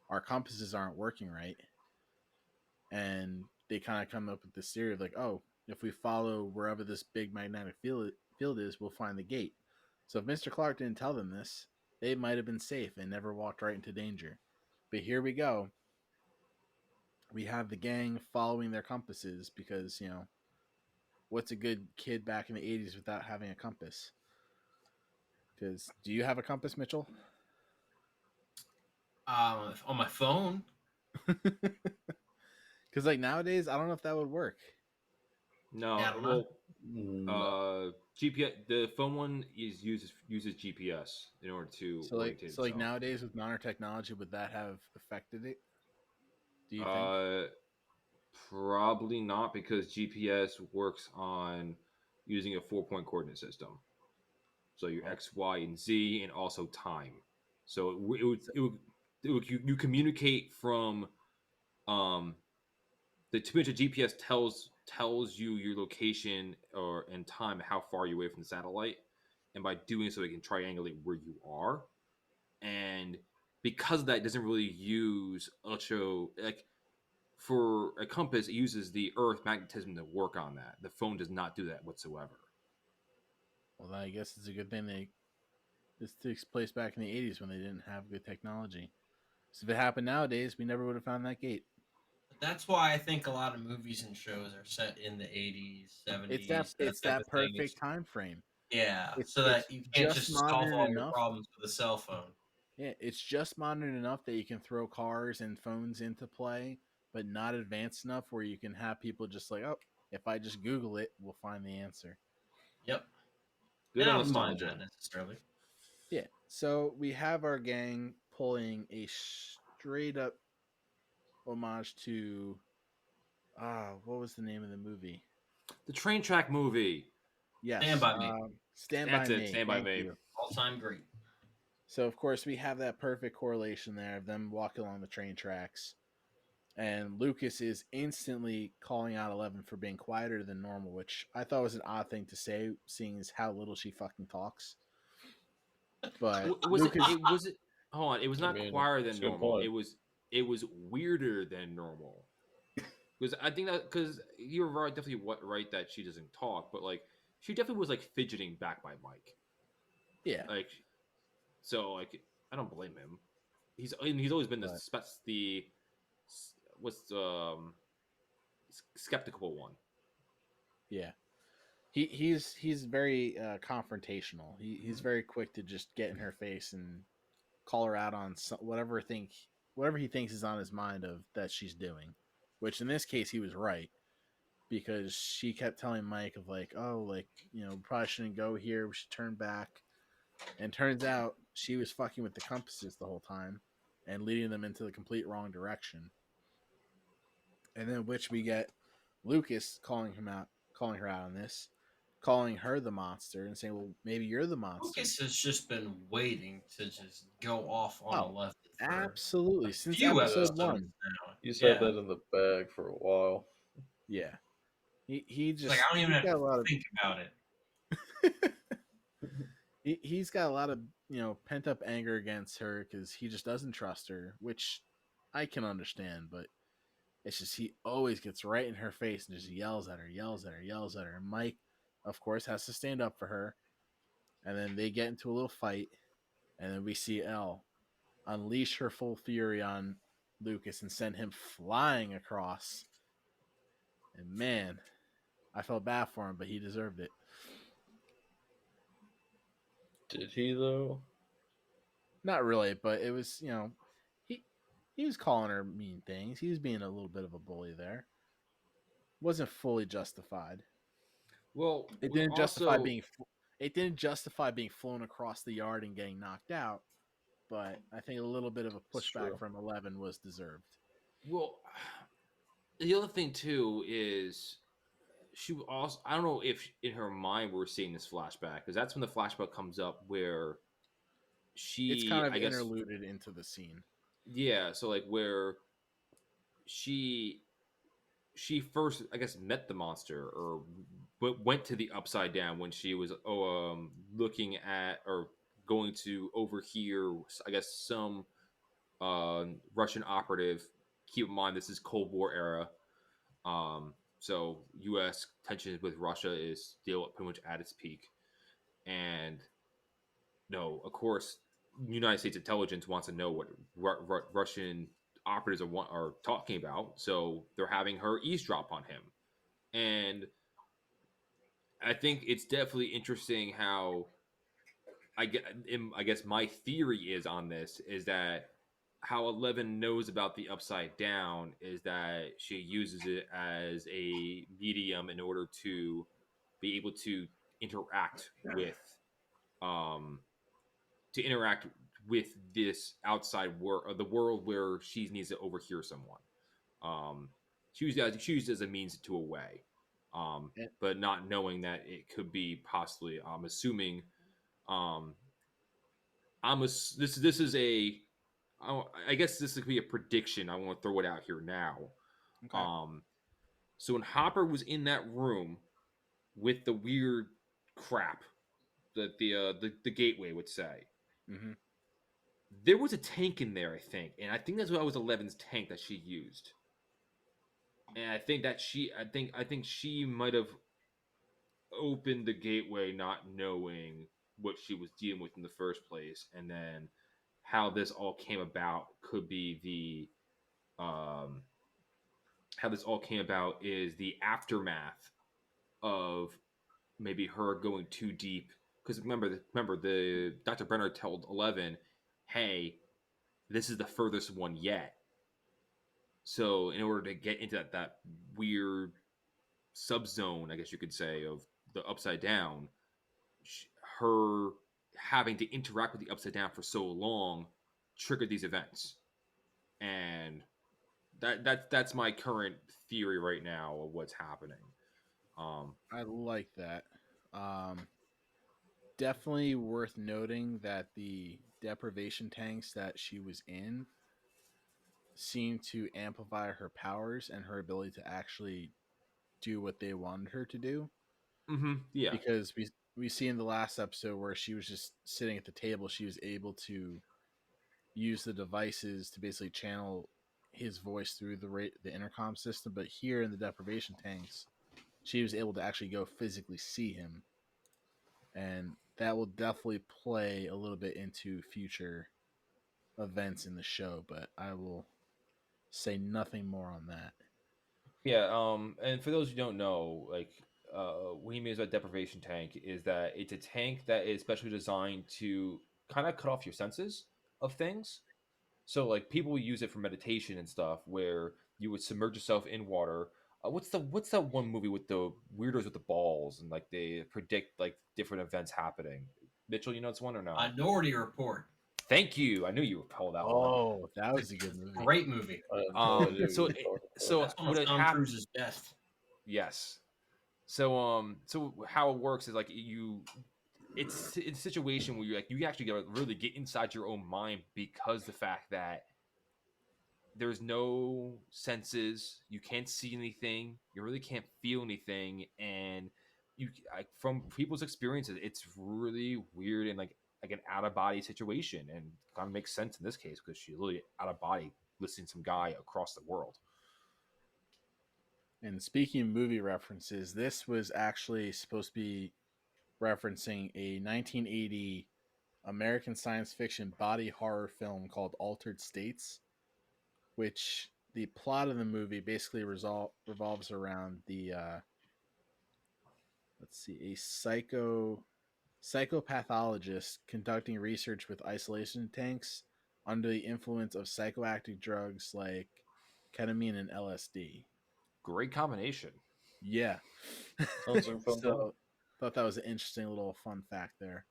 our compasses aren't working right, and they kind of come up with this theory of like, oh, if we follow wherever this big magnetic field is, we'll find the gate. So if Mr. Clark didn't tell them this, they might have been safe and never walked right into danger. But here we go. We have the gang following their compasses because, what's a good kid back in the 80s without having a compass? Because do you have a compass, Mitchell? On my phone. Because like nowadays, I don't know if that would work. No, Yeah, I don't know. well, No. GPS. The phone one uses GPS in order to So like, orientate so like itself. nowadays with modern technology, would that have affected it? Do you think? Probably not because GPS works on using a 4-point coordinate system. So your Well, X, Y, and Z, and also time. So you communicate from um the too much of GPS tells you your location or and time, how far you're away from the satellite, and by doing so, it can triangulate where you are. And because of that, it doesn't really use like for a compass. It uses the Earth magnetism to work on that. The phone does not do that whatsoever. well, I guess it's a good thing this takes place back in the 80s when they didn't have good technology. So if it happened nowadays, we never would have found that gate. That's why I think a lot of movies and shows are set in the 80s, It's that 70s, that it's type of that thing. It's perfect time frame. yeah, It's so it's that you can't just just solve modern all your enough. problems with a cell phone. Yeah, it's just modern enough that you can throw cars and phones into play, but not advanced enough where you can have people just like, oh, if I just Google it, we'll find the answer. Yep. Good And I on don't mind nostalgia. that necessarily. Yeah. So we have our gang pulling a straight up homage to what was the name of the movie? The train track movie. Stand Yes, by Me. Stand by That's it. Me. Stand by Thank me. you. All time great. So of course we have that perfect correlation there of them walking along the train tracks, and Lucas is instantly calling out 11 for being quieter than normal, which I thought was an odd thing to say, seeing as how little she fucking talks. But Was it? Lucas, It was it. Hold on. It was I not mean, quieter it's than a good normal. point. It was weirder than normal. Because I think that because you're right, definitely right that she doesn't talk, but like she definitely was like fidgeting back by Mike. yeah, Like so, like I don't blame him. He's always been but the what's skeptical one. yeah, he's very confrontational. He's very quick to just get in her face and call her out on whatever he thinks is on his mind of that she's doing. Which in this case he was right because she kept telling Mike of like, oh, like we probably shouldn't go here. We should turn back. And turns out she was fucking with the compasses the whole time and leading them into the complete wrong direction. And then which we get Lucas calling her out on this, calling her the monster and saying, "Well, maybe you're the monster." Lucas has just been waiting to just go off on Oh, 11 for a absolutely. Since few episode Yeah. episodes 1. now. He's had Yeah. that in the bag for a while. Yeah. He It's like, just I don't even he's have got to a lot of think about it. he's got a lot of, pent up anger against her cuz he just doesn't trust her, which I can understand, but it's just he always gets right in her face and just yells at her, yells at her, yells at her. And Mike, of course, has to stand up for her. And then they get into a little fight. And then we see Elle unleash her full fury on Lucas and send him flying across. And man, I felt bad for him, but he deserved it. Did he though? Not really, but it was, he he was calling her mean things. He was being a little bit of a bully there. Wasn't fully justified. Well, It we're didn't justify also being it didn't justify being flown across the yard and getting knocked out, but I think a little bit of a It's pushback true. from 11 was deserved. well. The other thing too is she also, I don't know if in her mind we're seeing this flashback, because that's when the flashback comes up where It's she, kind of I guess, interluded into the scene. yeah, so like where she she first, I guess, met the monster or went to the upside down when she was looking at or going to overhear, I guess, some Russian operative. Keep in mind, this is Cold War era. So U.S. tensions with Russia is still pretty much at its peak, and no, of course, United States intelligence wants to know what Russian operatives are talking about, so they're having her eavesdrop on him, and I think it's definitely interesting how I guess my theory is on this is that how Eleven knows about the upside down is that she uses it as a medium in order to be able to interact with um interact with this outside world, the world where she needs to overhear someone. She used it as a means to a way, And but not knowing that it could be possibly. I'm assuming. Um, this is a. I guess this could be a prediction. I want to throw it out here now. okay. Um, so when Hopper was in that room with the weird crap that the gateway would say, Hmm. there was a tank in there, I think, and I think that's what was Eleven's tank that she used. And I think that I think she might have opened the gateway not knowing what she was dealing with in the first place, and then how this all came about could be the how this all came about is the aftermath of maybe her going too deep. Because remember the Dr. Brenner told 11, "Hey, this is the furthest one yet." So in order to get into that weird subzone, I guess you could say, of the upside down, her having to interact with the upside down for so long triggered these events, and that's my current theory right now of what's happening. Um, I like that. Um, Definitely worth noting that the deprivation tanks that she was in seem to amplify her powers and her ability to actually do what they wanted her to do. yeah, Because we see in the last episode where she was just sitting at the table, she was able to use the devices to basically channel his voice through the intercom system. But here in the deprivation tanks, she was able to actually go physically see him, and that will definitely play a little bit into future events in the show. But I will say nothing more on that. yeah. And for those who don't know, like, what he means by deprivation tank is that it's a tank that is specially designed to kind of cut off your senses of things. So like people use it for meditation and stuff, where you would submerge yourself in water. What's that one movie with the weirdos with the balls and like they predict like different events happening? Mitchell, you know it's one or no? Minority Report. Thank you. I knew you would pull that one. Oh, that was It's a good movie. great movie. I have no idea what So you're talking about. so That's one what of it Tom happened? Cruise's best. Yes. So how it works is like it's a situation where you actually got to really get inside your own mind, because the fact that there's no senses, you can't see anything, you really can't feel anything, and from people's experiences, it's really weird and like an out of body situation, and kind of makes sense in this case because she's literally out of body listening to some guy across the world. And speaking of movie references, this was actually supposed to be referencing a 1980 American science fiction body horror film called Altered States, which the plot of the movie basically revolves around the let's see, a psychopathologist conducting research with isolation tanks under the influence of psychoactive drugs like ketamine and LSD. Great combination. Yeah. Sounds like a fun time. So thought that was an interesting little fun fact there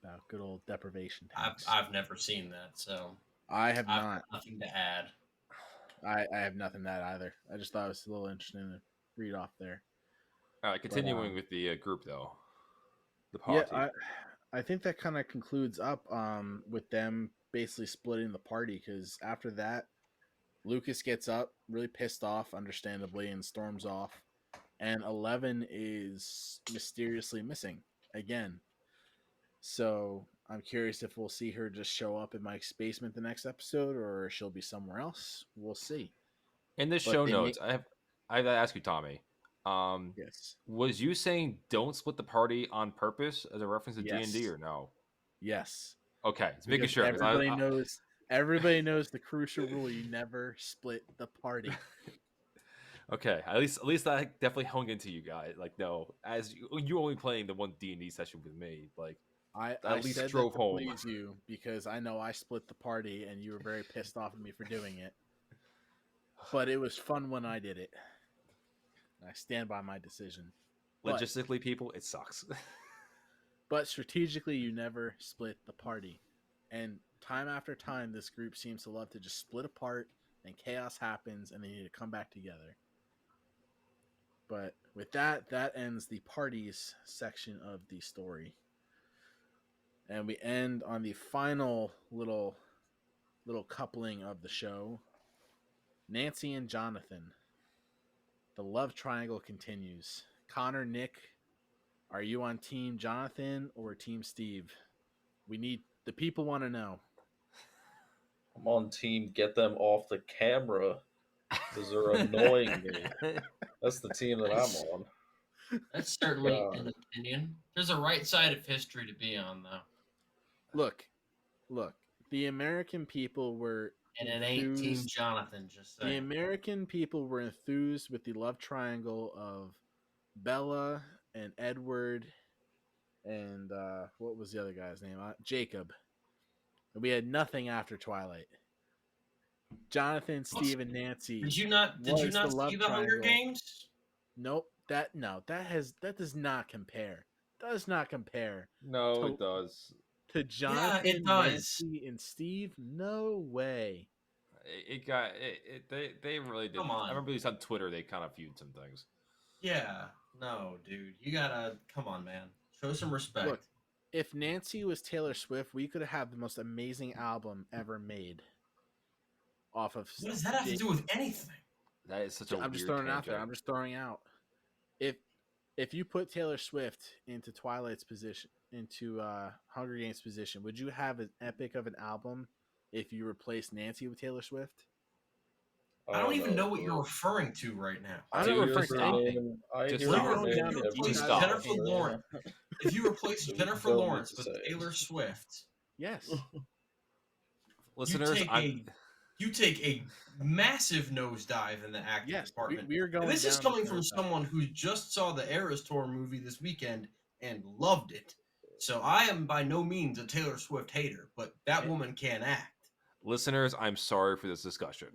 about good old deprivation tanks. I've never seen that, so I have I've not. got nothing to add. I have nothing to that either. I just thought it was a little interesting to read off there. All right, continuing with the group though, the Yeah, party. I think that kind of concludes up with them basically splitting the party, because after that, Lucas gets up really pissed off, understandably, and storms off. And 11 is mysteriously missing again. So I'm curious if we'll see her just show up in Mike's basement the next episode, or she'll be somewhere else. We'll see. In the But show they notes, I have to ask you, Tommy. Yes. Was you saying don't split the party on purpose as a reference to Yes. D&D or no? Yes. Okay, it's making Because sure. 'Cause everybody knows the crucial rule: you never split the party. Okay, at least I definitely hung into you guys. Like, no, as you only playing the one D&D session with me, like I at least said drove that to home. please you, because I know I split the party and you were very pissed off at me for doing it. But it was fun when I did it. I stand by my decision. But, Logistically, people, it sucks. but strategically, you never split the party. And time after time, this group seems to love to just split apart, and chaos happens, and they need to come back together. But with that ends the parties section of the story. And we end on the final little coupling of the show. Nancy and Jonathan. The love triangle continues. Connor, Nick, are you on Team Jonathan or Team Steve? The people want to know. I'm on team get them off the camera because they're annoying me. That's the team that I'm on. That's certainly God. an opinion. There's a right side of history to be on, though. Look. The American people were And it ain't Team enthused. Jonathan, just The saying. American people were enthused with the love triangle of Bella and Edward and what was the other guy's name? Jacob. And we had nothing after Twilight. Jonathan, Steve, and Nancy. Did you not was see the love the Hunger triangle. Games? Nope. That does not compare. Does not compare No, it does. to Jonathan, it does. Nancy, and Steve. No way. It got it. They really did. Come on. I remember these on Twitter. They kind of viewed some things. Yeah. No, dude. You gotta come on, man. Show some respect. Look, if Nancy was Taylor Swift, we could have the most amazing album ever made. Off of What does that have to do with anything? That is such a. I'm just weird throwing it out there. tangent. I'm just throwing out. If you put Taylor Swift into Twilight's position, into Hunger Games position, would you have an epic of an album if you replaced Nancy with Taylor Swift? I don't even know what you're referring to right now. I'm Dude, not referring to anything. Just If stop. you replace stop. Jennifer Lawrence, if you replace Jennifer Don't Lawrence need to with say it. Taylor Swift, Yes. Listeners, you take a massive nosedive in the acting Yes. department. We are going. And this is down coming the from nosedive. someone who just saw the Eras Tour movie this weekend and loved it. So I am by no means a Taylor Swift hater, but that woman can act. listeners, I'm sorry for this discussion.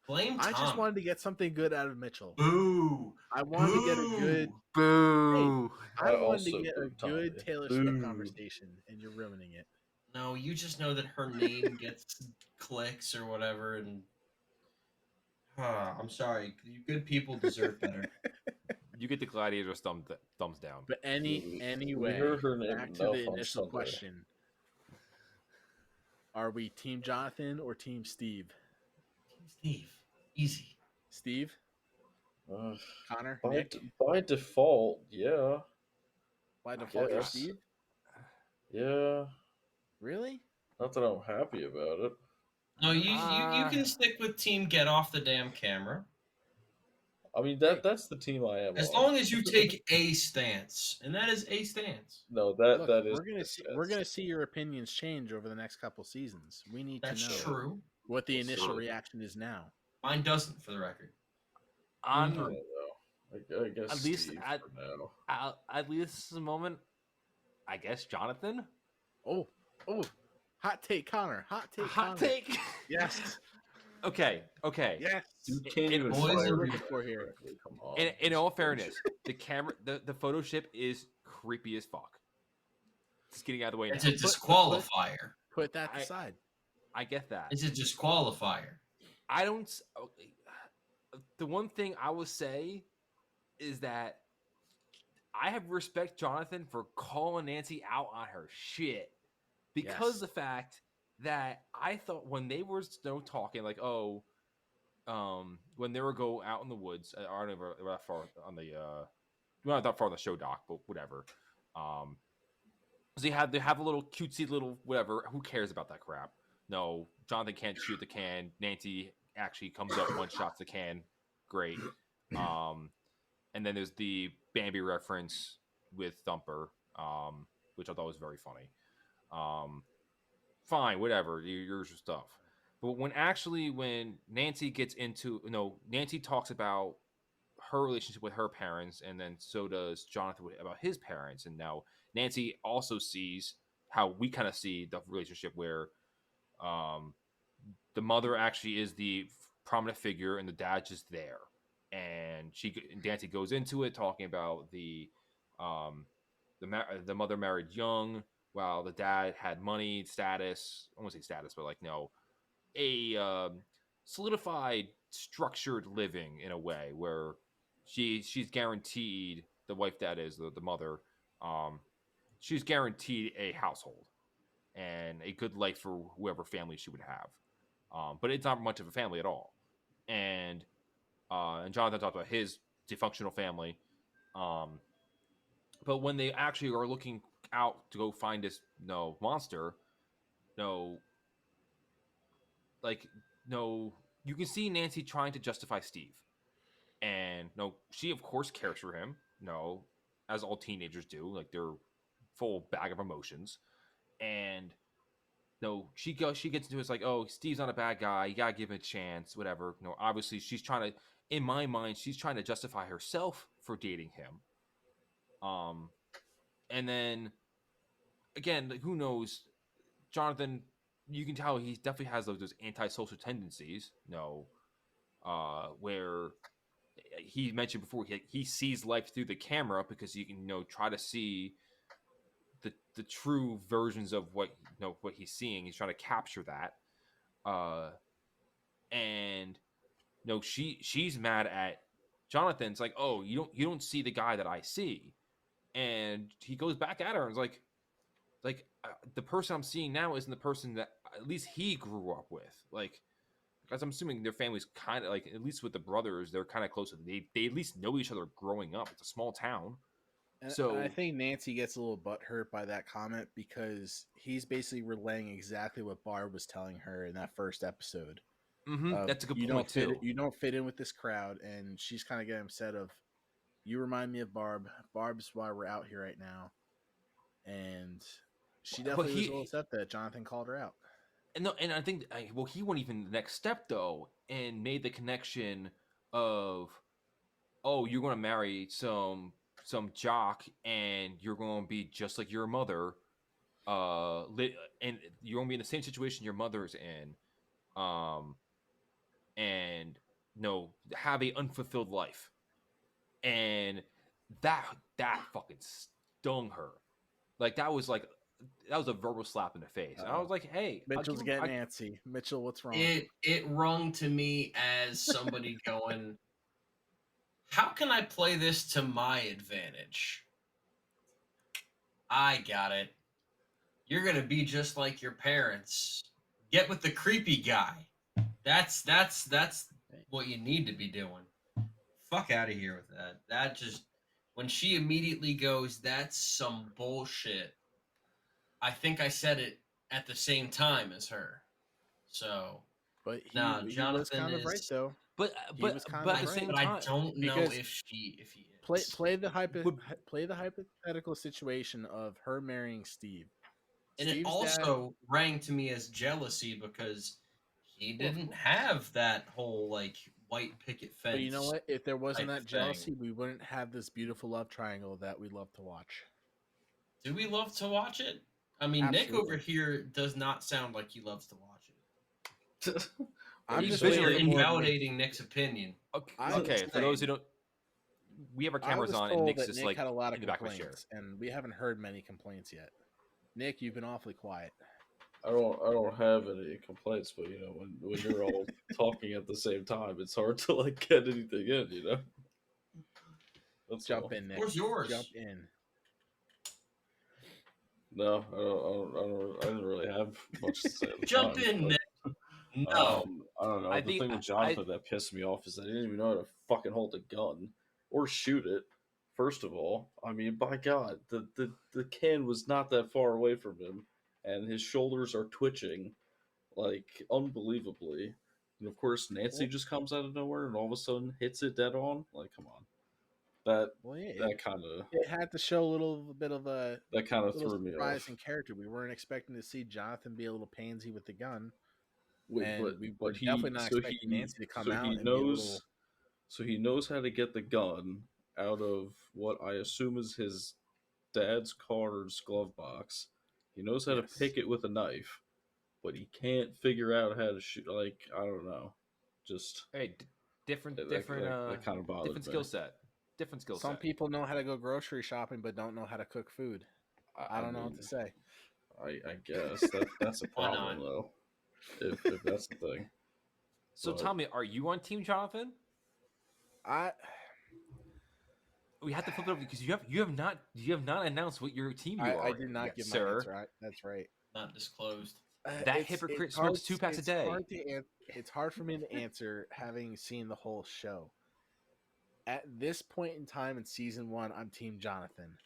Blame Tom. I just wanted to get something good out of Mitchell. Boo. I wanted to get a good. Boo. I I wanted to also get a boo Tommy. good Taylor Swift Boo. conversation, and you're ruining it. No, you just know that her name gets clicks or whatever, and I'm sorry. You good people deserve better. You get the gladiator's thumbs down. But We anyway, heard her name back to enough the on initial Sunday. question: are we Team Jonathan or Team Steve? Steve, easy. Steve, Uh, Connor, by, Nick. by default, yeah. By default, you're guess. Steve. Yeah. Really? Not that I'm happy about it. No, you can stick with Team Get Off the Damn Camera. I mean, that's the team I am As on. long as you take a stance, and that is a stance. No, Look, that is. we're gonna see your opinions change over the next couple seasons. We need That's to know true. what the That's initial true. reaction is now. Mine doesn't, for the record. I On don't know. I guess At least Steve at- for now. at least the moment, I guess Jonathan. Oh, hot take, Connor. Hot take, Hot Connor. take. Yes, Okay. yes. You can't And even boys fire are me looking for here. correctly, Come on. In all fairness, the camera, the photo ship is creepy as fuck. Just getting out of the way now. It's a disqualifier. Put that I- aside. I get that. It's a disqualifier. I don't. The one thing I will say is that I have respect Jonathan for calling Nancy out on her shit because Yes. the fact that I thought when they were talking like, oh, when they were go out in the woods, I don't know that far on the not that far on the show doc, but whatever. So they have a little cutesy little whatever. Who cares about that crap? No, Jonathan can't shoot the can. Nancy actually comes up, one shots the can. Great. And then there's the Bambi reference with Thumper, which I thought was very funny. Fine, whatever, yours your stuff. But when Nancy gets into, Nancy talks about her relationship with her parents, and then so does Jonathan about his parents. And now Nancy also sees how we kind of see the relationship where um, the mother actually is the prominent figure and the dad's just there. And Nancy goes into it talking about um, the mother married young while the dad had money, status. I won't say status, but like a solidified, structured living in a way where she's guaranteed, the wife that is the mother, she's guaranteed a household and a good life for whoever family she would have. But it's not much of a family at all. And Jonathan talked about his dysfunctional family. But when they actually are looking out to go find this monster, no, like no, you can see Nancy trying to justify Steve, and no, she of course cares for him. No, as all teenagers do, like they're full bag of emotions, and no, she gets into it, it's like, oh, Steve's not a bad guy, you gotta give him a chance, whatever. No, obviously she's trying to, in my mind, she's trying to justify herself for dating him. And then again, like, who knows? Jonathan, you can tell he definitely has those antisocial tendencies. Where he mentioned before, he sees life through the camera because you can try to see the true versions of what he's seeing. He's trying to capture that. And she's mad at Jonathan. It's like, oh, you don't see the guy that I see. And he goes back at her and is like the person I'm seeing now isn't the person that at least he grew up with. Like, because I'm assuming their family's kind of like, at least with the brothers, they're kind of close. They at least know each other growing up. It's a small town. And So I think Nancy gets a little butthurt by that comment because he's basically relaying exactly what Barb was telling her in that first episode. that's a good point too. You don't fit in with this crowd, and she's kind of getting upset of, you remind me of Barb. Barb's why we're out here right now, and she definitely was a little upset that Jonathan called her out. And I think he went even the next step though, and made the connection of, oh, you're going to marry some jock, and you're going to be just like your mother, and you're going to be in the same situation your mother's in, and have a unfulfilled life, and that fucking stung her. Like that was a verbal slap in the face. And I was like, hey, Mitchell's getting antsy. Mitchell, what's wrong? It rung to me as somebody going, how can I play this to my advantage? I got it. You're gonna be just like your parents. Get with the creepy guy. That's what you need to be doing. Fuck out of here with that. That just, when she immediately goes, that's some bullshit. I think I said it at the same time as her. So, but he was kind of right though. But at the same time, I don't know if he is. Play the hypothetical situation of her marrying Steve. And Steve's it also rang to me as jealousy because he didn't have that whole like white picket fence. But you know what? If there wasn't that jealousy, we wouldn't have this beautiful love triangle that we love to watch. Do we love to watch it? I mean, absolutely. Nick over here does not sound like he loves to watch it. I'm just invalidating Nick's opinion. Okay. For those who don't, we have our cameras on, and Nick's just Nick had a lot in of the back of the complaints, chair, and we haven't heard many complaints yet. Nick, you've been awfully quiet. I don't have any complaints, but when you're all talking at the same time, it's hard to like get anything in. That's Jump all. in, Nick. Where's Jump yours? in. No, I didn't really have much to say at the Jump time. in, But, Nick. No. I don't know. I The think thing with I Jonathan that pissed me off is that he didn't even know how to fucking hold a gun or shoot it. First of all, I mean, by God, the can was not that far away from him, and his shoulders are twitching like unbelievably. And of course, Nancy Well, just comes out of nowhere and all of a sudden hits it dead on. Like, come on, that well, yeah, that kind of it had to show a little bit of a little threw me surprise off. in character. We weren't expecting to see Jonathan be a little pansy with the gun, Wait, and we but were definitely he not so expecting he Nancy to come so he out and be a little. knows so he knows how to get the gun out of what I assume is his dad's car's glove box. He knows how to Yes. pick it with a knife, but he can't figure out how to shoot. Like, I don't know, just hey different that kind of bothered different me. skill set, different skill Some set. people know how to go grocery shopping, but don't know how to cook food. I I don't know what mean, to say. I guess that's a Why not? problem though, if that's the thing. So But Tommy, are you on Team Jonathan? I We have to flip it over because you have not announced what your team you I are did not yet, give my sir. answer. That's right. Not disclosed. That hypocrite smokes 2 packs a day. It's hard for me to answer having seen the whole show. At this point in time in season 1, I'm Team Jonathan.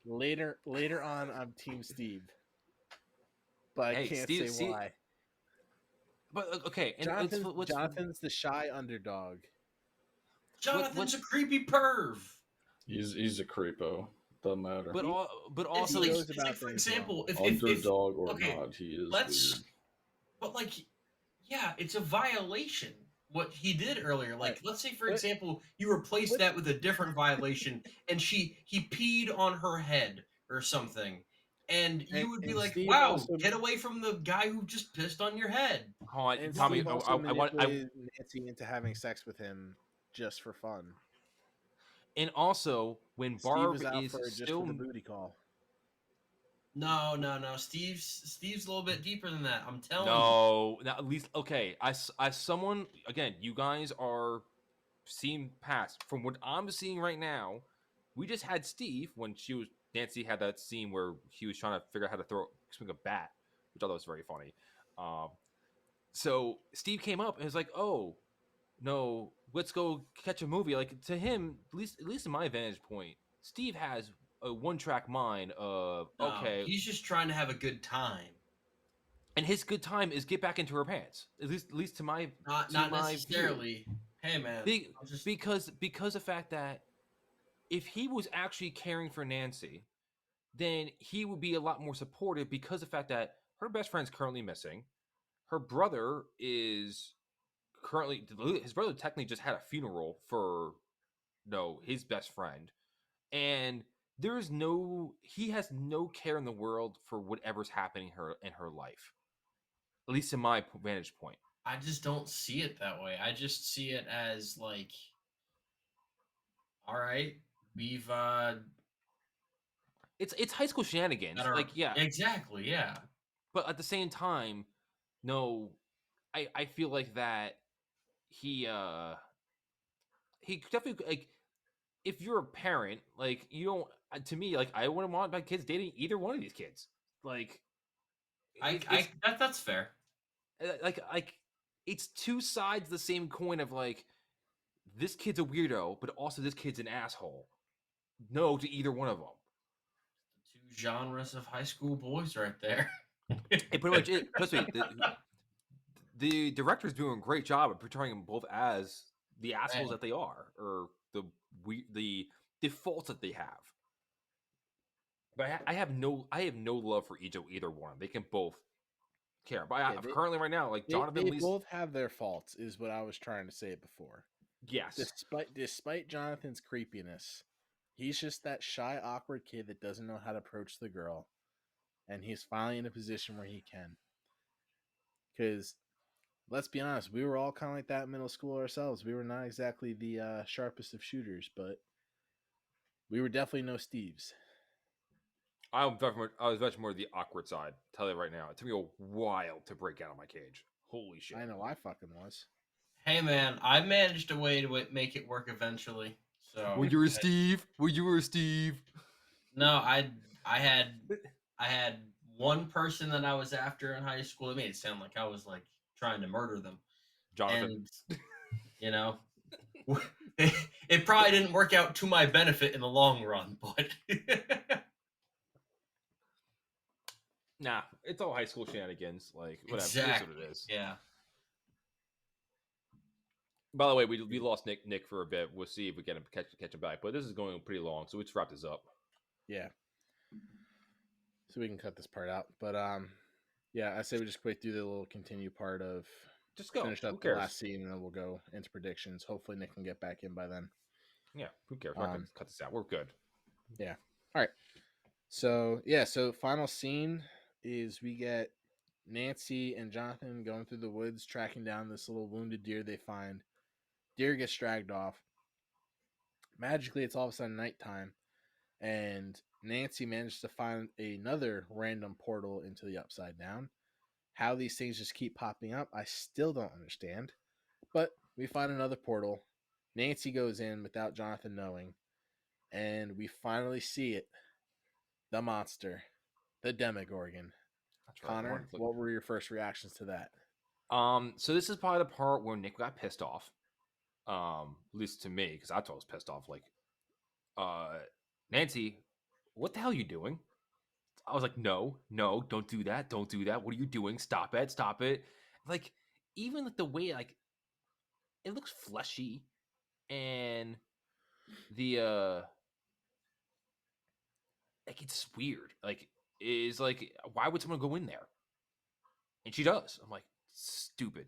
Later on, I'm Team Steve, but I Hey, can't Steve, say see, why. but okay, and Jonathan's the shy underdog. Jonathan's what's a creepy perv. he's a creepo. Doesn't matter. but It's also like, goes it's about like for things wrong. example, if Underdog or okay, not, he is let's weird. but like yeah, it's a violation what he did earlier. Like, Right. let's say for But- example, you replace but- that with a different violation, and he peed on her head or something, and you would be and like, Steve "Wow, also- get away from the guy who just pissed on your head." hold on, And Tommy. Steve also manipulated Nancy into having sex with him just for fun. And also when Steve Barb was out is for just still for the booty call. No. Steve's a little bit deeper than that. I'm telling you. no, now at least okay. As someone again, you guys are seeing past from what I'm seeing right now. We just had Steve when Nancy had that scene where he was trying to figure out how to swing a bat, which I thought was very funny. So Steve came up and was like, "Oh no, let's go catch a movie." Like to him, at least in my vantage point, Steve has a one-track mind of No, okay, he's just trying to have a good time. and his good time is get back into her pants. At least to my Not to my view. necessarily. Hey man, I'm just Because the fact that if he was actually caring for Nancy, then he would be a lot more supportive because of the fact that her best friend's currently missing. Her brother is currently his brother technically just had a funeral for his best friend, and he has no care in the world for whatever's happening her in her life, at least in my vantage point. I just don't see it that way. I just see it as like, all right, we've It's high school shenanigans, got our like yeah, exactly, yeah. but at the same time, no, I feel like that he he definitely like if you're a parent, like you don't to me like I wouldn't want my kids dating either one of these kids. Like it's That's fair. like it's two sides of the same coin of like this kid's a weirdo, but also this kid's an asshole. No to either one of them. Two genres of high school boys right there. It pretty much is. Trust me, the director's doing a great job of portraying them both as the assholes Right. that they are, or the faults that they have. But I have no love for either one. They can both care. But currently right now, like Jonathan, They at least both have their faults, is what I was trying to say before. yes, Despite Jonathan's creepiness, he's just that shy, awkward kid that doesn't know how to approach the girl, and he's finally in a position where he can. Because let's be honest, we were all kind of like that in middle school ourselves. We were not exactly the sharpest of shooters, but we were definitely no Steves. I was much more the awkward side. Tell you right now, it took me a while to break out of my cage. Holy shit! I know I fucking was. Hey man, I managed a way to make it work eventually. So Were you a Steve? Were you a Steve? no, I had I had one person that I was after in high school. It made it sound like I was like trying to murder them, Jonathan. and you know, it probably didn't work out to my benefit in the long run. But Nah, it's all high school shenanigans. Like whatever, it is exactly, what it is. yeah. By the way, we lost Nick for a bit. We'll see if we can catch him back. But this is going pretty long, so let's wrap this up. Yeah. So we can cut this part out. But yeah, I say we just quick do the little continue part of Just go. finish Who up the cares? last scene, and then we'll go into predictions. Hopefully Nick can get back in by then. Yeah, who cares? We're not gonna cut this out. We're good. Yeah. All right. So yeah, so final scene is we get Nancy and Jonathan going through the woods, tracking down this little wounded deer they find. Deer gets dragged off. Magically, it's all of a sudden nighttime, and Nancy managed to find another random portal into the Upside Down. How these things just keep popping up, I still don't understand. But we find another portal. Nancy goes in without Jonathan knowing, and we finally see it. The monster, the Demogorgon. That's right. Connor, what were your first reactions to that? So this is probably the part where Nick got pissed off. At least to me, because I thought I was pissed off. Like, Nancy, what the hell are you doing? I was like, no, don't do that. Don't do that. What are you doing? Stop it. Stop it. Like, even like the way, like, it looks fleshy and the, like, it's weird. Like, is like, why would someone go in there? And she does. I'm like, stupid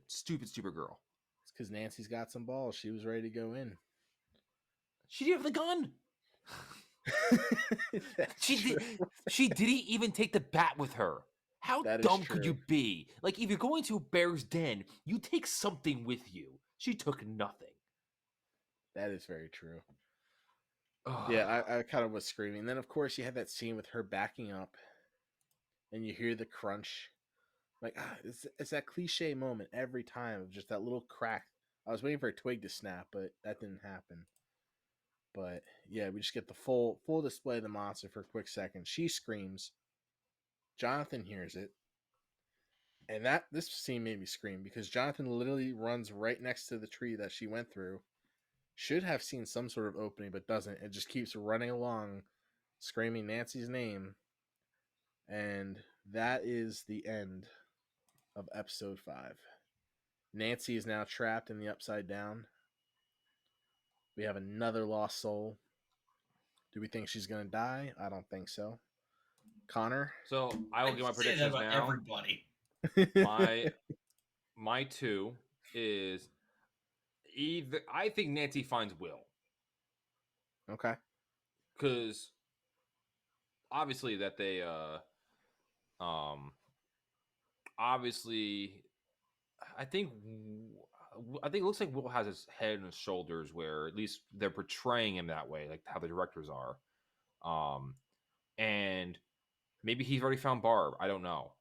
girl. It's because Nancy's got some balls. She was ready to go in. She didn't have the gun. She didn't even take the bat with her. How dumb could you be? Like, if you're going to a bear's den, you take something with you. She took nothing. That is very true. Yeah, I kind of was screaming. And then, of course, you had that scene with her backing up, and you hear the crunch. Like, it's that cliche moment every time of just that little crack. I was waiting for a twig to snap, but that didn't happen. But yeah, we just get the full display of the monster for a quick second. She screams. Jonathan hears it. And this scene made me scream because Jonathan literally runs right next to the tree that she went through. Should have seen some sort of opening, but doesn't. It just keeps running along, screaming Nancy's name. And that is the end of episode 5. Nancy is now trapped in the Upside Down. We have another lost soul. Do we think she's going to die? I don't think so. Connor? So I will give my predictions about now. Everybody. My 2 is either I think Nancy finds Will. Okay. Because obviously that they obviously I think it looks like Will has his head and his shoulders, where at least they're portraying him that way, like how the directors are. And maybe he's already found Barb. I don't know.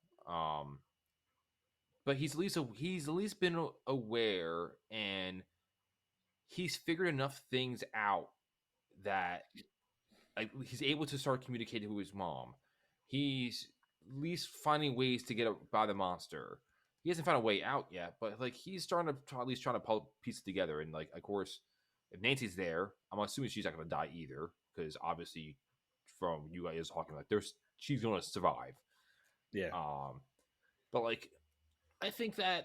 But he's at least been aware, and he's figured enough things out that like he's able to start communicating with his mom. He's at least finding ways to get by the monster. He hasn't found a way out yet, but like he's starting to at least trying to piece it together. And like, of course, if Nancy's there, I'm assuming she's not going to die either, because obviously, from you guys talking, like she's going to survive. Yeah. But like, I think we're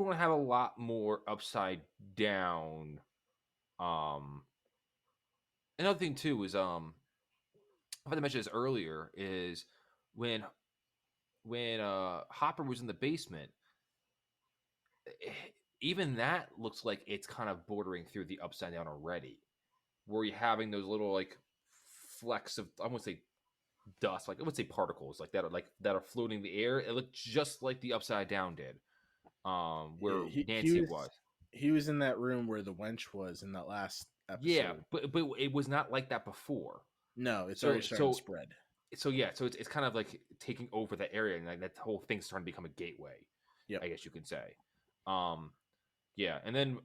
going to have a lot more Upside Down. Another thing too is I forgot to mention this earlier, is when Hopper was in the basement, even that looks like it's kind of bordering through the Upside Down already, where you're having those little like flecks of, I won't say dust, like I would say particles that are floating in the air. It looked just like the Upside Down did, where Nancy was. He was in that room where the wench was in that last episode. Yeah, but it was not like that before. No, it's So- already starting so- to spread. So yeah, so it's kind of like taking over that area, and like that whole thing's starting to become a gateway. Yep. I guess you could say. Yeah, and then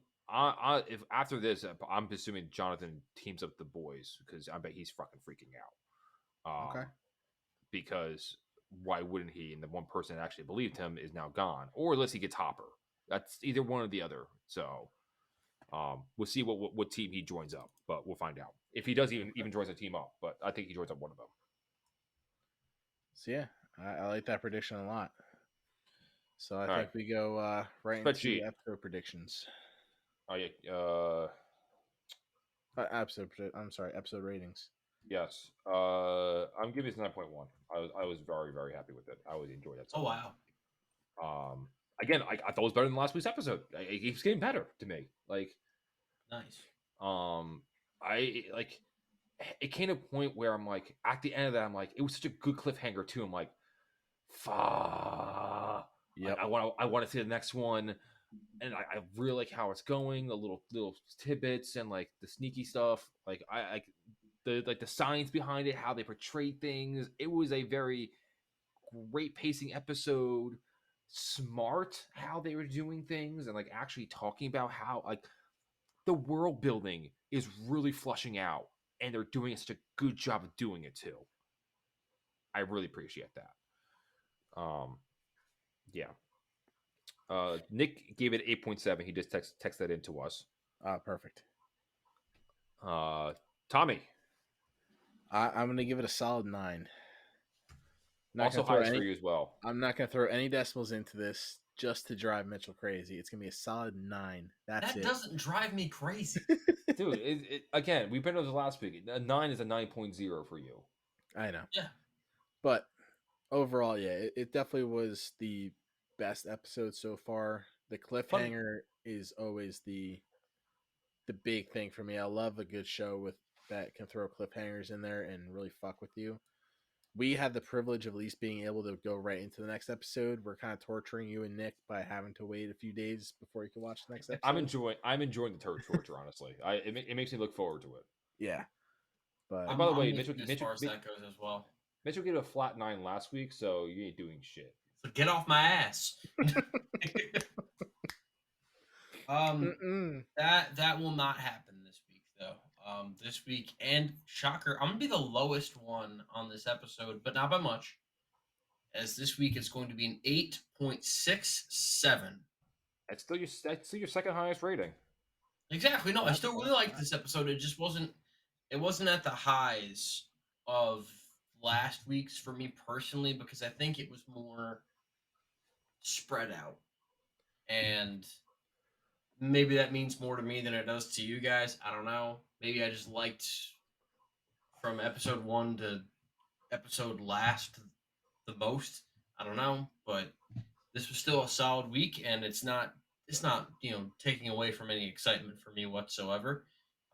if after this, I'm assuming Jonathan teams up the boys because I bet he's fucking freaking out. Okay. Because why wouldn't he? And the one person that actually believed him is now gone, or unless he gets Hopper. That's either one or the other. So, we'll see what team he joins up, but we'll find out if he does even joins a team up. But I think he joins up one of them. So yeah, I like that prediction a lot. So I All think we go right Spreadsheet. into episode predictions. Oh yeah. Episode ratings. Yes. I'm giving it 9.1. I was very, very happy with it. I always enjoyed it. Oh wow. Again, I thought it was better than last week's episode. It keeps getting better to me. Like, Nice. I like. It came to a point where I'm like, at the end of that, I'm like, it was such a good cliffhanger too. I'm like, fuck. Yep. I want to see the next one, and I really like how it's going. The little tidbits and like the sneaky stuff. Like I like the science behind it, how they portray things. It was a very great pacing episode. Smart how they were doing things and like actually talking about how like the world building is really flushing out, and they're doing such a good job of doing it too. I really appreciate that. Yeah. Nick gave it 8.7. He just text that into us. Perfect. Tommy. I'm gonna give it a solid 9. Also highest for you as well. I'm not gonna throw any decimals into this just to drive Mitchell crazy. It's gonna be a solid 9. That doesn't drive me crazy. Dude, again, we've been over the last week. A 9 is a 9.0 for you. I know. Yeah. But overall, yeah, it definitely was the best episode so far. The cliffhanger is always the big thing for me. I love a good show with that can throw cliffhangers in there and really fuck with you. We had the privilege of at least being able to go right into the next episode. We're kind of torturing you and Nick by having to wait a few days before you can watch the next episode. I'm enjoying the torture, honestly. It makes me look forward to it. Yeah. But by the way, I'm Mitchell, as far as that goes as well. Mitchell gave a flat 9 last week, so you ain't doing shit. So get off my ass. That will not happen this week though. This week, and shocker, I'm gonna be the lowest one on this episode, but not by much. As this week it's going to be an 8.67. That's still your second highest rating. Exactly. No, I still really like this episode. It just wasn't at the highs of last week's for me personally, because I think it was more spread out. And maybe that means more to me than it does to you guys. I don't know. Maybe I just liked from episode 1 to episode last the most. I don't know, but this was still a solid week, and it's not taking away from any excitement for me whatsoever.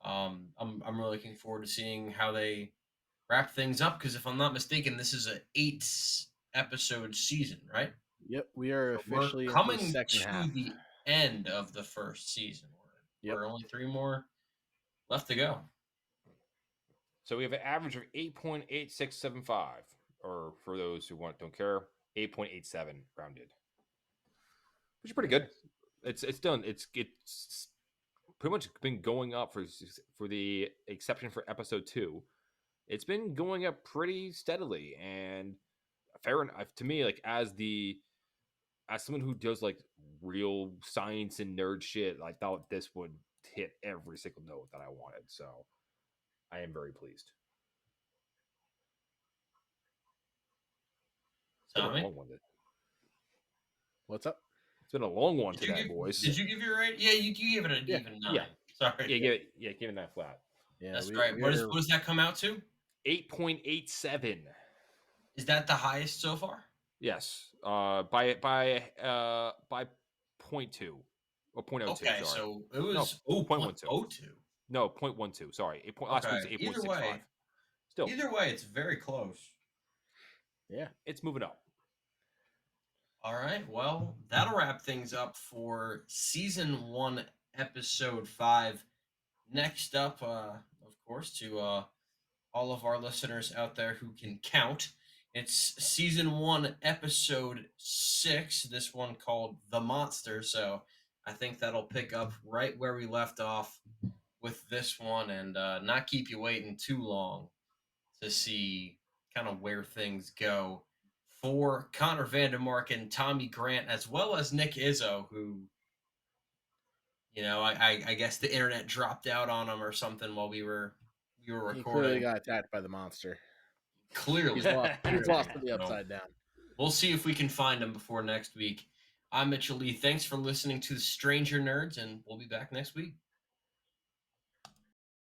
I'm really looking forward to seeing how they wrap things up, because if I'm not mistaken, this is a 8-episode season, right? Yep, we are officially We're coming into the second to half. the end of the first season. We're only 3 more left to go. So we have an average of 8.8675, or for those who don't care, 8.87 rounded, which is pretty good. It's done. It's pretty much been going up for the exception for episode 2. It's been going up pretty steadily, and fair enough to me. Like as someone who does like real science and nerd shit, I thought this would hit every single note that I wanted. So I am very pleased. Tommy? What's up? It's been a long one today, boys. Did you give your rate? Yeah, you gave it an even 9. Yeah. Sorry. Give it that flat. Yeah, that's right. What does that come out to? 8.87. Is that the highest so far? Yes. By 0.2 or 0.02. Okay, sorry. so it was 0.12. No, 0.12. Sorry. Last week's 8.65. Either way, it's very close. Yeah, it's moving up. All right. Well, that'll wrap things up for season 1, episode 5. Next up, of course, to all of our listeners out there who can count. It's season 1, episode 6. This one called The Monster. So I think that'll pick up right where we left off with this one and not keep you waiting too long to see kind of where things go for Connor Vandermark and Tommy Grant, as well as Nick Izzo, who, I guess the internet dropped out on him or something while we were He recording. clearly got attacked by the monster. Clearly. He's lost to the upside down. We'll see if we can find him before next week. I'm Mitchell Lee. Thanks for listening to the Stranger Nerds, and we'll be back next week.